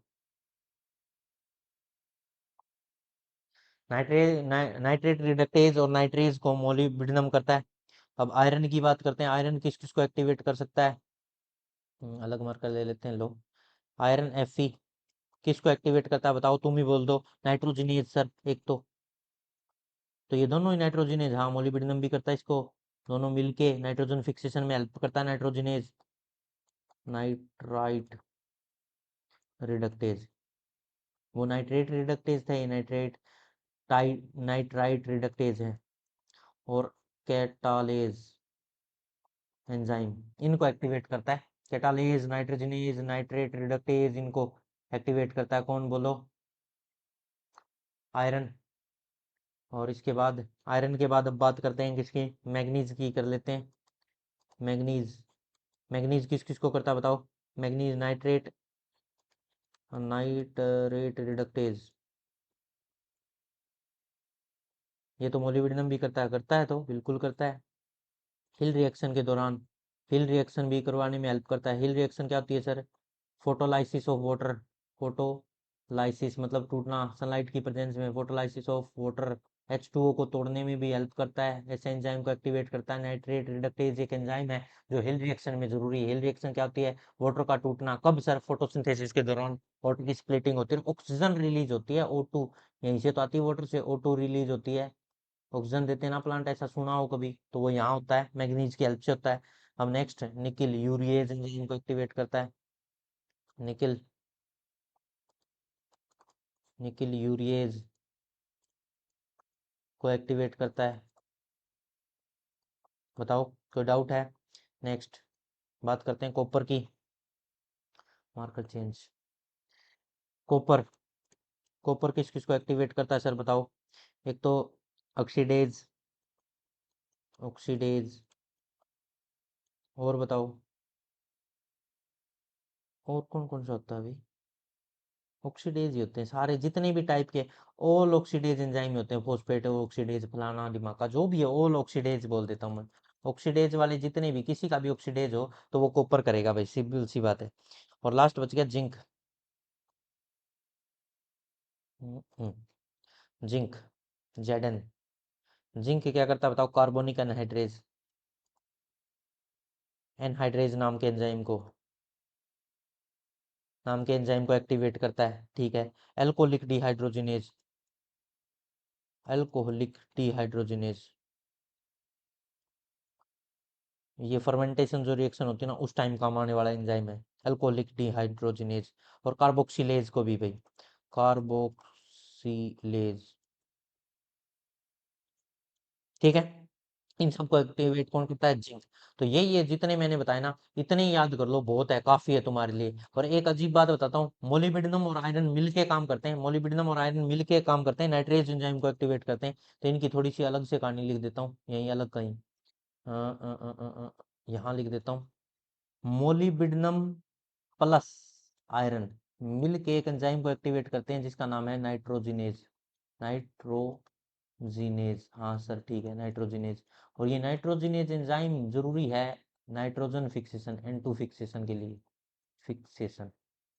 nitrate reductase और नाइट्रेज को मोलिबिडिनम करता है। अब आयरन की बात करते हैं, आयरन किस किस को एक्टिवेट कर सकता है? अलग मार्कर ले लेते हैं, लो, आयरन Fe किसको एक्टिवेट करता है बताओ, तुम ही बोल दो। नाइट्रोजिनेज सर एक तो ये दोनों ही नाइट्रोजिनेज, हाँ मोलिबिडिनम भी करता है इसको, दोनों मिलके नाइट्रोजन फिक्सेशन में हेल्प करता है नाइट्रोजिनेज, नाइट्राइट रिडक्टेज, वो नाइट्रेट रिडक्टेज था, ये नाइट्रेट नाइट्राइट रिडक्टेज है। और कैटालेज एंजाइम इनको एक्टिवेट करता है, कैटालेज, नाइट्रोजनेज, नाइट्रेट रिडक्टेज, इनको एक्टिवेट करता है कौन बोलो? आयरन। और इसके बाद, आयरन के बाद अब बात करते हैं किसकी? मैग्नीज की कर लेते हैं, मैग्नीज, मैग्नीज किस किस को करता है बताओ? मैग्नीज नाइट्रेट, नाइट्रेट रिडक्टेज, ये तो मोलिब्डेनम भी करता है तो बिल्कुल करता है। हिल रिएक्शन के दौरान, हिल रिएक्शन भी करवाने में हेल्प करता है। हिल रिएक्शन क्या होती है sir? Photolysis of water, photolysis मतलब टूटना, सनलाइट की प्रेजेंस में फोटोलाइसिस ऑफ वाटर, H2O को तोड़ने में भी हेल्प करता है, ऐसे एंजाइम को एक्टिवेट करता है। नाइट्रेट रिडक्टेज एक एंजाइम है जो हिल रिएक्शन में जरूरी है। हिल रिएक्शन क्या होती है? वाटर का टूटना, कब सर? फोटोसिंथेसिस के दौरान वाटर की स्प्लिटिंग होती है, ऑक्सीजन रिलीज होती है, O2, यहीं से तो आती है वाटर से, O2 रिलीज होती है, ऑक्सीजन देते हैं ना प्लांट, ऐसा सुना हो कभी? तो वो यहाँ होता है, मैग्नीज की हेल्प से होता है। अब नेक्स्ट, निकिल यूरिएज एंजाइम को एक्टिवेट करता है, निकिल, निकिल यूरिएज को एक्टिवेट करता है, बताओ कोई डाउट है? नेक्स्ट बात करते हैं कॉपर की, मार्कर चेंज, कॉपर, कॉपर किस किस को एक्टिवेट करता है सर बताओ? एक तो ऑक्सीडेज, ऑक्सीडेज, और बताओ, और कौन कौन सा होता है भाई? ऑक्सीडेज ही होते हैं सारे, जितने भी टाइप के ऑल ऑक्सीडेज एंजाइम होते हैं, फॉस्फेट ऑक्सीडेज, फलाना दिमाका जो भी है, ऑल ऑक्सीडेज बोल देता हूँ मैं। ऑक्सीडेज वाले जितने भी, किसी का भी ऑक्सीडेज हो तो वो कॉपर करेगा भाई, सिंपल सी बात है। और लास्ट बच गया जिंक, जिंक, Zn, जिंक क्या करता है बताओ? कार्बोनिक एनहाइड्रेज, एनहाइड्रेज नाम के एंजाइम को एक्टिवेट करता है, ठीक है। एल्कोहलिक डिहाइड्रोजिनेज, एल्कोहलिक डिहाइड्रोजिनेज, ये फर्मेंटेशन जो रिएक्शन होती है ना उस टाइम काम आने वाला एंजाइम है, अल्कोहलिक डिहाइड्रोजिनेज। और कार्बोक्सिलेज को भी भाई, कार्बोक्सिलेज, ठीक है। इन सबको एक्टिवेट कौन करता है? जिंक। तो यही है, जितने मैंने बताए ना इतने ही याद कर लो, बहुत है, काफी है तुम्हारे लिए। और एक अजीब बात बताता हूँ, मोलिब्डेनम और आयरन मिलके काम करते हैं, मोलिब्डेनम और आयरन मिलके काम करते हैं, नाइट्रेज एंजाइम को एक्टिवेट करते हैं। तो इनकी थोड़ी सी अलग से कहानी लिख देता हूँ यहीं अलग कहीं, यहाँ लिख देता हूँ। मोलिब्डेनम प्लस आयरन मिलके एक एंजाइम को एक्टिवेट करते हैं जिसका नाम है नाइट्रोजिनेज। नाइट्रोजिनेज, हाँ सर ठीक है, नाइट्रोजिनेज। और ये नाइट्रोजिनेज एंजाइम जरूरी है नाइट्रोजन फिक्सेशन, N2 फिक्सेशन के लिए, फिक्सेशन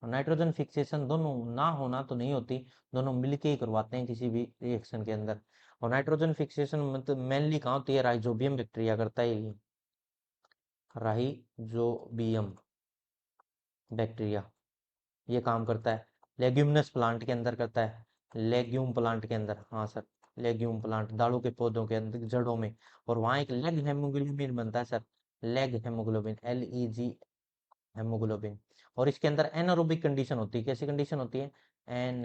और नाइट्रोजन फिक्सेशन दोनों ना होना तो नहीं होती, दोनों मिलके ही करवाते हैं किसी भी रिएक्शन के अंदर। और नाइट्रोजन फिक्सेशन मतलब मेनली कहाँ होती है? राइजोबियम बैक्टीरिया करता है ये, राइजोबियम बैक्टीरिया ये काम करता है। लेग्यूमिनस प्लांट के अंदर करता है, लेग्यूम प्लांट के अंदर, हाँ सर, लेग्यूम प्लांट, दालों के पौधों के अंदर, जड़ों में। और वहाँ एक लेग हेमोग्लोबिन बनता है sir, leg haemoglobin, LEG haemoglobin. और इसके अंदर एनारोबिक कंडीशन होती है, कैसी कंडीशन होती है? N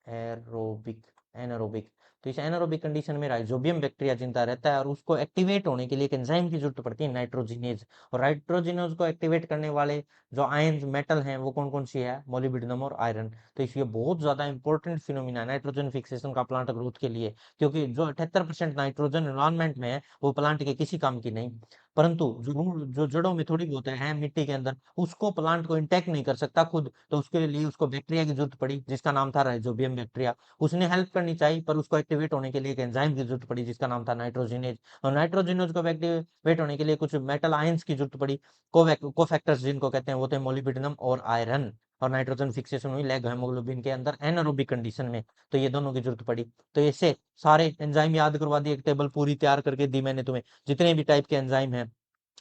aerobic, anaerobic. तो इस एनारोबिक कंडीशन में राइजोबियम बैक्टीरिया जिंदा रहता है और उसको एक्टिवेट होने के लिए एक एंजाइम की जरूरत पड़ती है, नाइट्रोजिनेज। और नाइट्रोजिनेज को एक्टिवेट करने वाले जो आयन मेटल हैं वो कौन कौन सी है? मोलिब्डेनम और आयरन। तो इसलिए बहुत ज्यादा इंपॉर्टेंट फिनोमिना है नाइट्रोजन फिक्सेशन का प्लांट ग्रोथ के लिए, क्योंकि जो 78% नाइट्रोजन एनवायरमेंट में है वो प्लांट के किसी काम की नहीं, परंतु जो जड़ों में थोड़ी बहुत है मिट्टी के अंदर, उसको प्लांट को इंटैक्ट नहीं कर सकता खुद, तो उसके लिए उसको बैक्टीरिया की जरूरत पड़ी जिसका नाम था राइजोबियम बैक्टीरिया। उसने हेल्प करनी चाहिए पर उसको एक्टिवेट होने के लिए एक एंजाइम की जरूरत पड़ी जिसका नाम था नाइट्रोजिनेज। और नाइट्रोजिनेज को एक्टिवेट होने के लिए कुछ मेटल आयंस की जरूरत पड़ी, कोफैक्टर्स जिनको कहते हैं, वो थे मोलिब्डेनम और आयरन। और नाइट्रोजन फिक्सेशन हुई लेग हेमोग्लोबिन के अंदर एनारोबिक कंडीशन में, तो ये दोनों की जरूरत पड़ी। तो इससे सारे एंजाइम याद करवा दिए, एक टेबल पूरी तैयार करके दी मैंने तुम्हें, जितने भी टाइप के एंजाइम हैं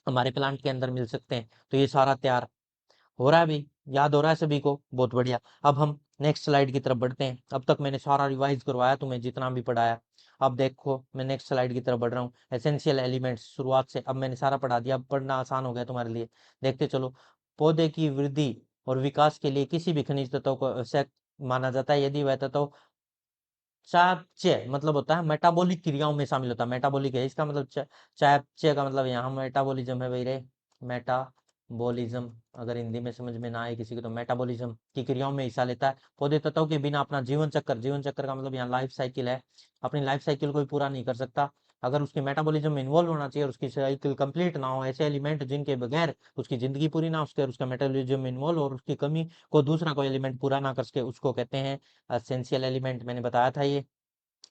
हमारे प्लांट के अंदर मिल सकते हैं। तो ये सारा तैयार हो रहा है भाई, याद हो रहा है सभी को? बहुत बढ़िया। अब हम नेक्स्ट स्लाइड की तरफ बढ़ते हैं, अब तक मैंने सारा रिवाइज करवाया तुम्हें जितना भी पढ़ाया। अब देखो मैं नेक्स्ट स्लाइड की तरफ बढ़ रहा हूँ, एसेंशियल एलिमेंट्स शुरुआत से, अब मैंने सारा पढ़ा दिया, अब पढ़ना आसान हो गया तुम्हारे लिए। देखते चलो, पौधे की वृद्धि और विकास के लिए किसी भी खनिज तत्व को आवश्यक माना जाता है यदि वह तत्व चापचे मतलब होता है मेटाबॉलिक क्रियाओं में शामिल होता है, मेटाबॉलिक है इसका मतलब, चापचे का मतलब यहाँ मेटाबॉलिज्म है भाई रे, मेटाबॉलिज्म। अगर हिंदी में समझ में ना आए किसी को तो मेटाबॉलिज्म की क्रियाओं में हिस्सा लेता है। पौधे तत्वों के बिना अपना जीवन चक्र, जीवन चक्र का मतलब यहाँ लाइफ साइकिल है, अपनी लाइफ साइकिल को भी पूरा नहीं कर सकता अगर उसकी मेटाबॉलिज्म में इन्वॉल्व होना चाहिए और उसकी साइकिल कंप्लीट ना हो। ऐसे एलिमेंट जिनके बगैर उसकी जिंदगी पूरी ना हो उसके, उसका मेटाबॉलिज्म में इन्वॉल्व और उसकी कमी को दूसरा कोई एलिमेंट पूरा ना कर सके, उसको कहते हैं एसेंशियल एलिमेंट। मैंने बताया था ये।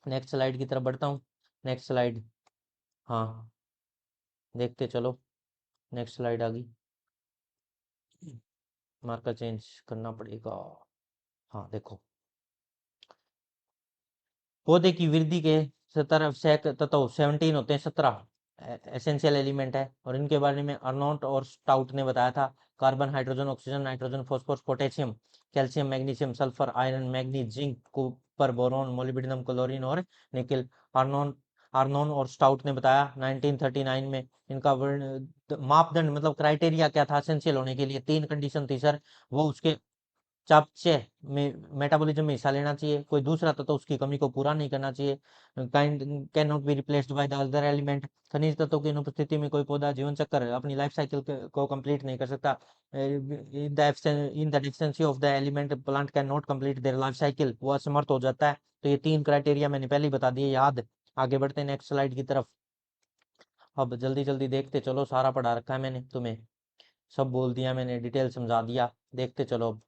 नेक्स्ट स्लाइड की तरफ बढ़ता हूँ, नेक्स्ट स्लाइड, हाँ देखते चलो, नेक्स्ट स्लाइड आ गई, मार्कर चेंज करना पड़ेगा। हाँ देखो, पौधे की वृद्धि के 17 तत्व 17 होते हैं, 17 एसेंशियल एलिमेंट है और इनके बारे में अर्नोट और स्टाउट ने बताया था। Carbon, hydrogen, oxygen, nitrogen, phosphorus, potassium, calcium, magnesium, sulphur, iron, manganese, zinc, copper, boron, molybdenum, chlorine और निकेल। अर्नोन अर्नोन और स्टाउट ने बताया 1939 में। इनका मापदंड मतलब क्राइटेरिया क्या था एसेंशियल होने के लिए? 3 कंडीशन थी सर, वो उसके चापचे में मेटाबॉलिज्म में हिस्सा लेना चाहिए, कोई दूसरा तत्व उसकी कमी को पूरा नहीं करना चाहिए, kind can not be replaced by the other element, खनिज तत्वों की अनुपस्थिति में कोई पौधा जीवन चक्र अपनी लाइफ साइकिल को कंप्लीट नहीं कर सकता, in the deficiency of the element plant can not complete their life cycle, वो असमर्थ हो जाता है। तो ये 3 क्राइटेरिया मैंने पहले ही बता दिए याद। आगे बढ़ते हैं नेक्स्ट स्लाइड की तरफ। अब जल्दी जल्दी देखते चलो, सारा पढ़ा रखा है मैंने तुम्हें, सब बोल दिया मैंने, डिटेल समझा दिया। देखते चलो अब।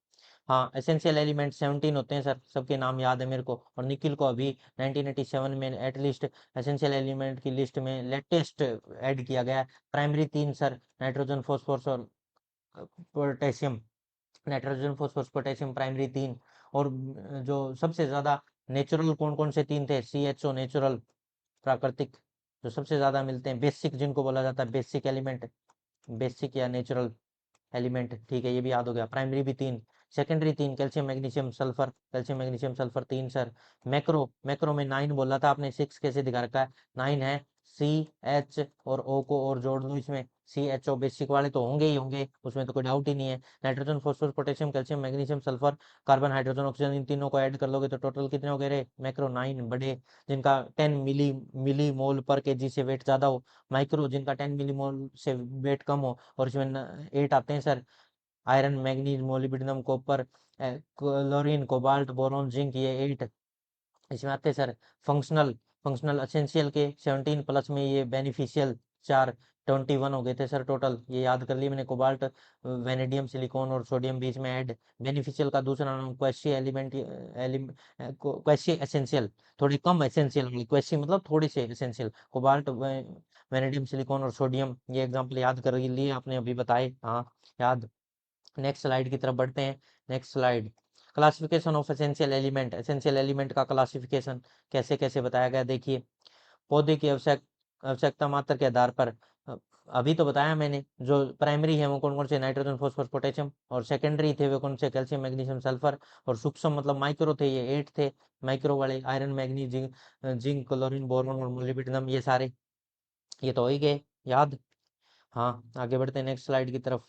हाँ, एसेंशियल एलिमेंट 17 होते हैं सर, सबके नाम याद है मेरे को। और निकिल को अभी 1987 में एटलीस्ट एसेंशियल एलिमेंट की लिस्ट में लेटेस्ट ऐड किया गया है। प्राइमरी 3 सर, नाइट्रोजन, फॉस्फोरस और potassium, nitrogen, phosphorus, potassium, primary 3। और जो सबसे ज्यादा नेचुरल कौन कौन से 3 थे? CHO नेचुरल, प्राकृतिक, जो सबसे ज्यादा मिलते हैं। बेसिक जिनको बोला जाता है बेसिक एलिमेंट, बेसिक या नेचुरल एलिमेंट, ठीक है ये भी याद हो गया। प्राइमरी भी 3, secondary 3, calcium, magnesium, sulphur, calcium, magnesium, sulphur 3 sir. Macro, macro में 9 बोला था आपने, 6 कैसे दिखा रखा है? 9 है, CH और O को और जोड़ दो इसमें, CHO बेसिक वाले तो होंगे ही होंगे, उसमें तो कोई डाउट ही नहीं है। Nitrogen, phosphorus, potassium, calcium, magnesium, sulphur, carbon, hydrogen, oxygen, इन तीनों को ऐड कर लोगे तो टोटल कितने हो गए रे? मैक्रो 9 बड़े, जिनका 10 मिली मोल पर केजी से वेट ज्यादा हो। माइक्रो, जिनका 10 मिली मोल से वेट कम हो। और इसमें 8 आते हैं sir, iron, manganese, molybdenum, copper, chlorine, cobalt, boron, zinc, ये 8 इसमें आते हैं सर। फंक्शनल फंक्शनल असेंशियल के 17 प्लस में ये बेनिफिशियल 4, 21 हो गए थे सर टोटल, ये याद कर लिए मैंने। कोबाल्ट, वेनेडियम, सिलिकॉन और सोडियम बीच में ऐड। बेनिफिशियल का दूसरा नाम क्वेशी एलिमेंट, क्वेशी एसेंशियल, थोड़ी कम एसेंशियल वाली क्वेशी, मतलब थोड़ी से एसेंशियल। कोबाल्ट, वेनेडियम, सिलिकॉन और सोडियम, ये एग्जाम्पल याद कर लिए आपने अभी बताए, हाँ याद। नेक्स्ट स्लाइड की तरफ बढ़ते हैं। Next slide, classification of essential element. Essential element का क्लासिफिकेशन कैसे कैसे बताया गया देखिए। पौधे की आवश्यकता मात्रा के आधार पर, अभी तो बताया मैंने, जो प्राइमरी है वो कौन कौन से, नाइट्रोजन, फॉस्फोरस, पोटेशियम, और सेकेंडरी थे वो कौन से, कैल्शियम, मैग्नीशियम, सल्फर, और सूक्ष्म मतलब माइक्रो थे ये 8 थे, माइक्रो वाले iron, manganese, zinc, chlorine, boron और मोलिब्डेनम, ये सारे, ये तो हो ही गए याद। हाँ, आगे बढ़ते हैं नेक्स्ट स्लाइड की तरफ।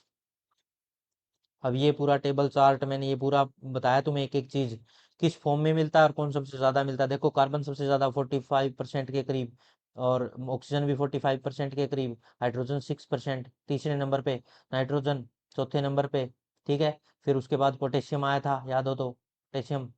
अब ये पूरा टेबल चार्ट मैंने ये पूरा बताया तुम्हें, एक एक चीज किस फॉर्म में मिलता है और कौन सबसे ज्यादा मिलता है। देखो कार्बन सबसे ज्यादा 45% के करीब, और ऑक्सीजन भी 45% के करीब, हाइड्रोजन 6% तीसरे नंबर पे, नाइट्रोजन चौथे नंबर पे, ठीक है। फिर उसके बाद पोटेशियम आया था, याद हो तो, पोटेशियम,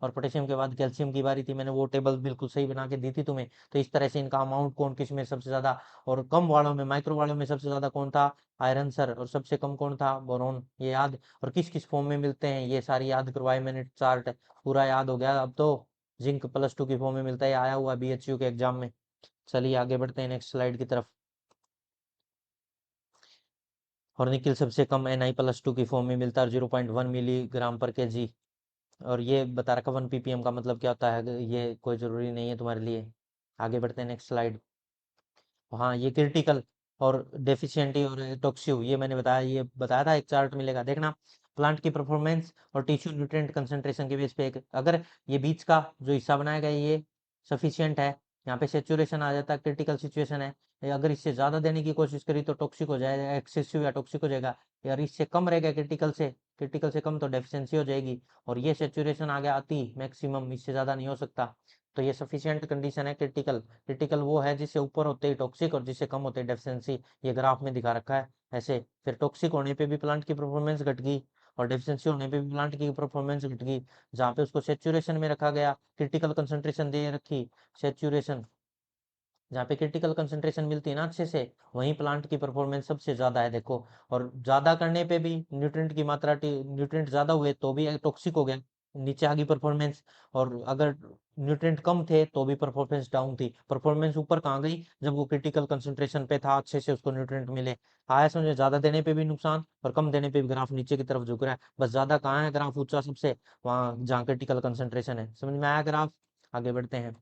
और पोटेशियम के बाद कैल्शियम की बारी थी, मैंने वो टेबल बिल्कुल सही बना के दी थी तुम्हें। तो इस तरह से इनका अमाउंट कौन किस में सबसे ज्यादा, और कम वालों में, माइक्रो वालों में सबसे ज्यादा कौन था, आयरन सर, और सबसे कम कौन था, बोरॉन, ये याद। और किस किस फॉर्म में मिलते हैं ये सारी याद करवाए मैंने, चार्ट पूरा याद हो गया अब तो। जिंक +2 की फॉर्म में मिलता है, आया हुआ BHU के एग्जाम में। चलिए आगे बढ़ते हैं नेक्स्ट स्लाइड की तरफ। और निकिल सबसे कम Na+2 की फॉर्म में मिलता है, 0.1 मिलीग्राम पर केजी। और ये बता रखा 1 ppm का मतलब क्या होता है, ये कोई जरूरी नहीं है तुम्हारे लिए। आगे बढ़ते हैं नेक्स्ट स्लाइड। हाँ, ये क्रिटिकल और डेफिशिएंटी और टॉक्सिव, ये मैंने बताया, ये बताया था, एक चार्ट मिलेगा देखना। प्लांट की परफॉर्मेंस और टिश्यू न्यूट्रिएंट कंसंट्रेशन के बेस पे एक, अगर ये बीच का जो हिस्सा बनाया गया ये सफिशिएंट है, यहाँ पे सेचुरेशन आ जाता है, क्रिटिकल सिचुएशन है। अगर इससे ज्यादा देने की कोशिश करी तो टॉक्सिक हो जाएगा, एक्सेसिव या टॉक्सिक हो जाएगा। यार इससे कम रहेगा क्रिटिकल से कम तो डेफिशिएंसी हो जाएगी। और ये सेचुरेशन आ गया अति मैक्सिमम, इससे ज्यादा नहीं हो सकता। तो ये सफिशिएंट कंडीशन है क्रिटिकल। क्रिटिकल वो है जिससे ऊपर होते ही टॉक्सिक और जिससे कम होते ही डेफिशिएंसी, ये ग्राफ में दिखा रखा है ऐसे। फिर टॉक्सिक होने पे भी प्लांट की परफॉर्मेंस घट गई, और डेफिशिएंसी होने पे भी प्लांट की परफॉर्मेंस घट गई। जहाँ पे उसको सेचुरेशन में रखा गया, क्रिटिकल कंसंट्रेशन दे रखी, सेचुरेशन, जहाँ पे क्रिटिकल कंसंट्रेशन मिलती है ना अच्छे से, वहीं प्लांट की परफॉर्मेंस सबसे ज्यादा है देखो। और ज्यादा करने पे भी न्यूट्रिएंट की मात्रा, न्यूट्रिएंट ज्यादा हुए तो भी टॉक्सिक हो गया, नीचे आ गई परफॉर्मेंस। और अगर न्यूट्रिएंट कम थे तो भी परफॉर्मेंस डाउन थी। परफॉर्मेंस ऊपर कहाँ गई, जब वो क्रिटिकल कंसंट्रेशन पे था, अच्छे से उसको न्यूट्रिएंट मिले। आया समझे, ज्यादा देने पे भी नुकसान और कम देने पे भी ग्राफ नीचे की तरफ झुक रहा है। बस ज्यादा कहाँ है ग्राफ ऊंचा सबसे, वहां जहाँ क्रिटिकल कंसंट्रेशन है। समझ में आया ग्राफ? आगे बढ़ते हैं।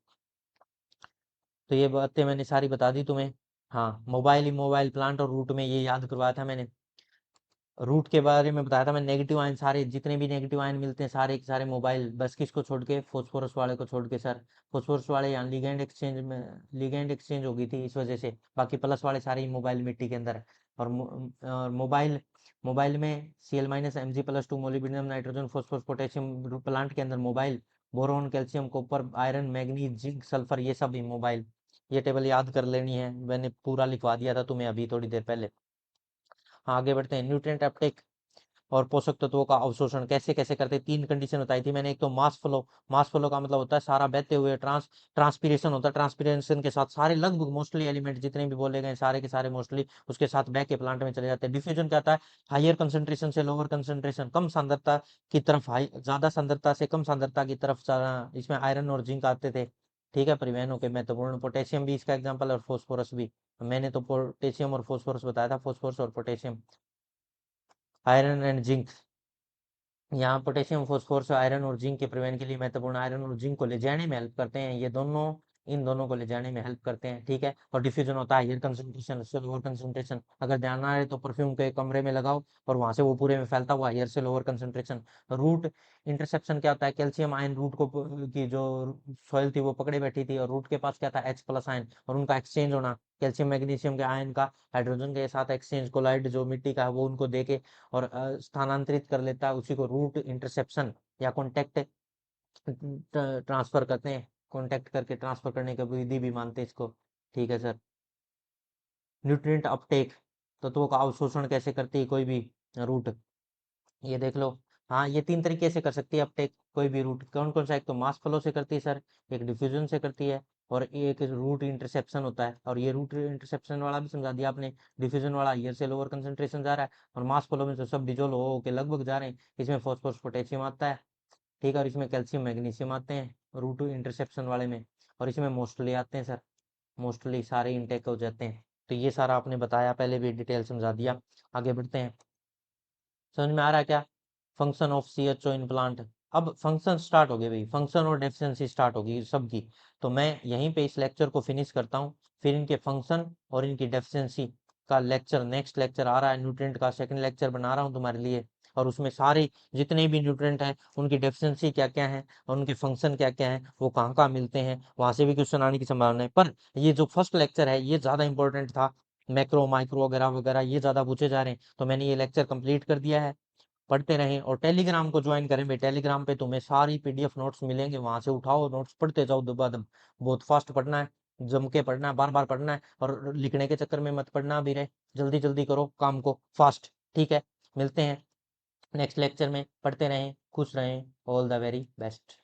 तो ये बातें मैंने सारी बता दी तुम्हें। हाँ, मोबाइल, इमोबाइल, प्लांट और रूट में ये याद करवाया था मैंने। रूट के बारे में बताया था मैं, नेगेटिव आयन, सारे जितने भी नेगेटिव आयन मिलते हैं सारे के सारे मोबाइल, बस किसको छोड़ के, फॉस्फोरस वाले को छोड़ के सर। फॉस्फोरस वाले यहाँ लिगेंड एक्सचेंज हो गई थी इस वजह से, बाकी प्लस वाले सारे ही मोबाइल मिट्टी के अंदर है। और मोबाइल, मोबाइल में Cl-Mg+2, molybdenum, nitrogen, phosphorus, potassium, plant के अंदर mobile, boron, calcium, copper, iron, manganese, zinc, sulphur, ये सब भी मोबाइल। ये टेबल याद कर लेनी है, मैंने पूरा लिखवा दिया था तुम्हें अभी थोड़ी देर पहले। हाँ, आगे बढ़ते हैं। न्यूट्रिएंट अपटेक और पोषक तत्वों का अवशोषण कैसे कैसे करते हैं, 3 कंडीशन बताई थी मैंने। एक तो मास फ्लो, मास फ्लो का मतलब होता है सारा बहते हुए, ट्रांसपीरेशन होता है, ट्रांसपीरेशन के साथ सारे लगभग मोस्टली एलिमेंट जितने भी बोले गए सारे के सारे मोस्टली उसके साथ बह के प्लांट में चले जाते हैं। डिफ्यूजन क्या होता है, हाइयर कंसंट्रेशन से लोअर कंसंट्रेशन, कम सांद्रता की तरफ हाई, ज्यादा सांद्रता से कम सांद्रता की तरफ जाना, इसमें आयरन और जिंक आते थे, ठीक है, परिवहनों के महत्वपूर्ण। पोटेशियम भी इसका एग्जाम्पल, और फॉस्फोरस भी। मैंने तो पोटेशियम और फॉस्फोरस बताया था, फॉस्फोरस और पोटेशियम। आयरन एंड जिंक, यहाँ पोटेशियम, फॉस्फोरस, आयरन और जिंक के परिवहन के लिए महत्वपूर्ण, आयरन और जिंक को ले जाने में हेल्प करते हैं ये दोनों। इन दोनों को ले जाने में हेल्प करते हैं, ठीक है। और डिफ्यूजन होता है हायर कंसंट्रेशन से लोअर कंसंट्रेशन। अगर ध्यान ना रहे तो परफ्यूम के कमरे में लगाओ और वहां से वो पूरे में फैलता हुआ हायर से लोअर कंसंट्रेशन। रूट इंटरसेप्शन क्या होता है, कैल्शियम आयन रूट को की जो सॉइल थी वो पकड़े बैठी थी, और रूट के पास क्या था, H+ आयन, और उनका एक्सचेंज होना, कैल्शियम मैग्नीशियम के आयन का हाइड्रोजन के साथ एक्सचेंज, कोलाइड जो मिट्टी का है वो उनको देके और स्थानांतरित कर लेता है, उसी को रूट इंटरसेप्शन या कॉन्टेक्ट ट्रांसफर करते हैं, कॉन्टेक्ट करके ट्रांसफर करने की विधि भी मानते हैं इसको, ठीक है सर। न्यूट्रिएंट अपटेक, तत्वों का अवशोषण कैसे करती है कोई भी रूट, ये देख लो। हाँ, ये 3 तरीके से कर सकती है अपटेक कोई भी रूट। कौन-कौन सा, एक तो मास फ्लो से करती है सर, एक डिफ्यूजन से करती है, और एक रूट इंटरसेप्शन होता है। और ये रूट इंटरसेप्शन वाला भी समझा दिया आपने। डिफ्यूजन वाला हायर से लोअर कंसंट्रेशन जा रहा है, और मास फ्लो में तो सब डिजोल्व हो के लगभग जा रहे हैं। इसमें फास्फोरस पोटेशियम आता है, ठीक है, और इसमें कैल्शियम मैग्नीशियम आते हैं रूट इंटरसेप्शन वाले में, और इसमें मोस्टली आते हैं सर, मोस्टली सारे इनटेक हो जाते हैं। तो ये सारा आपने बताया, पहले भी डिटेल समझा दिया। आगे बढ़ते हैं, समझ में आ रहा है क्या? Function of CHO in plant. अब फंक्शन स्टार्ट हो गए भाई, फंक्शन और डेफिशिएंसी स्टार्ट होगी सबकी। तो मैं यहीं पे इस लेक्चर को फिनिश करता हूँ, फिर इनके फंक्शन और इनकी डेफिशिएंसी का लेक्चर, नेक्स्ट लेक्चर आ रहा है न्यूट्रिएंट का, सेकंड लेक्चर बना रहा हूँ तुम्हारे लिए। और उसमें सारे जितने भी न्यूट्रिएंट हैं उनकी डेफिशिएंसी क्या क्या है और उनके फंक्शन क्या क्या है, वो कहाँ कहाँ मिलते हैं, वहां से भी क्वेश्चन आने की संभावना है। पर ये जो फर्स्ट लेक्चर है ये ज्यादा इंपॉर्टेंट था, मैक्रो माइक्रो वगैरह वगैरह ये ज्यादा पूछे जा रहे हैं, तो मैंने ये लेक्चर कंप्लीट कर दिया है। पढ़ते रहें और टेलीग्राम को ज्वाइन करें भाई, टेलीग्राम पे तुम्हें सारी PDF नोट्स मिलेंगे, वहां से उठाओ नोट्स, पढ़ते जाओ दबादम। बहुत फास्ट पढ़ना है, जम के पढ़ना है, बार बार पढ़ना है, और लिखने के चक्कर में मत पढ़ना भी रहे, जल्दी जल्दी करो काम को फास्ट, ठीक है। मिलते हैं नेक्स्ट लेक्चर में, पढ़ते रहें, खुश रहें, ऑल द वेरी बेस्ट।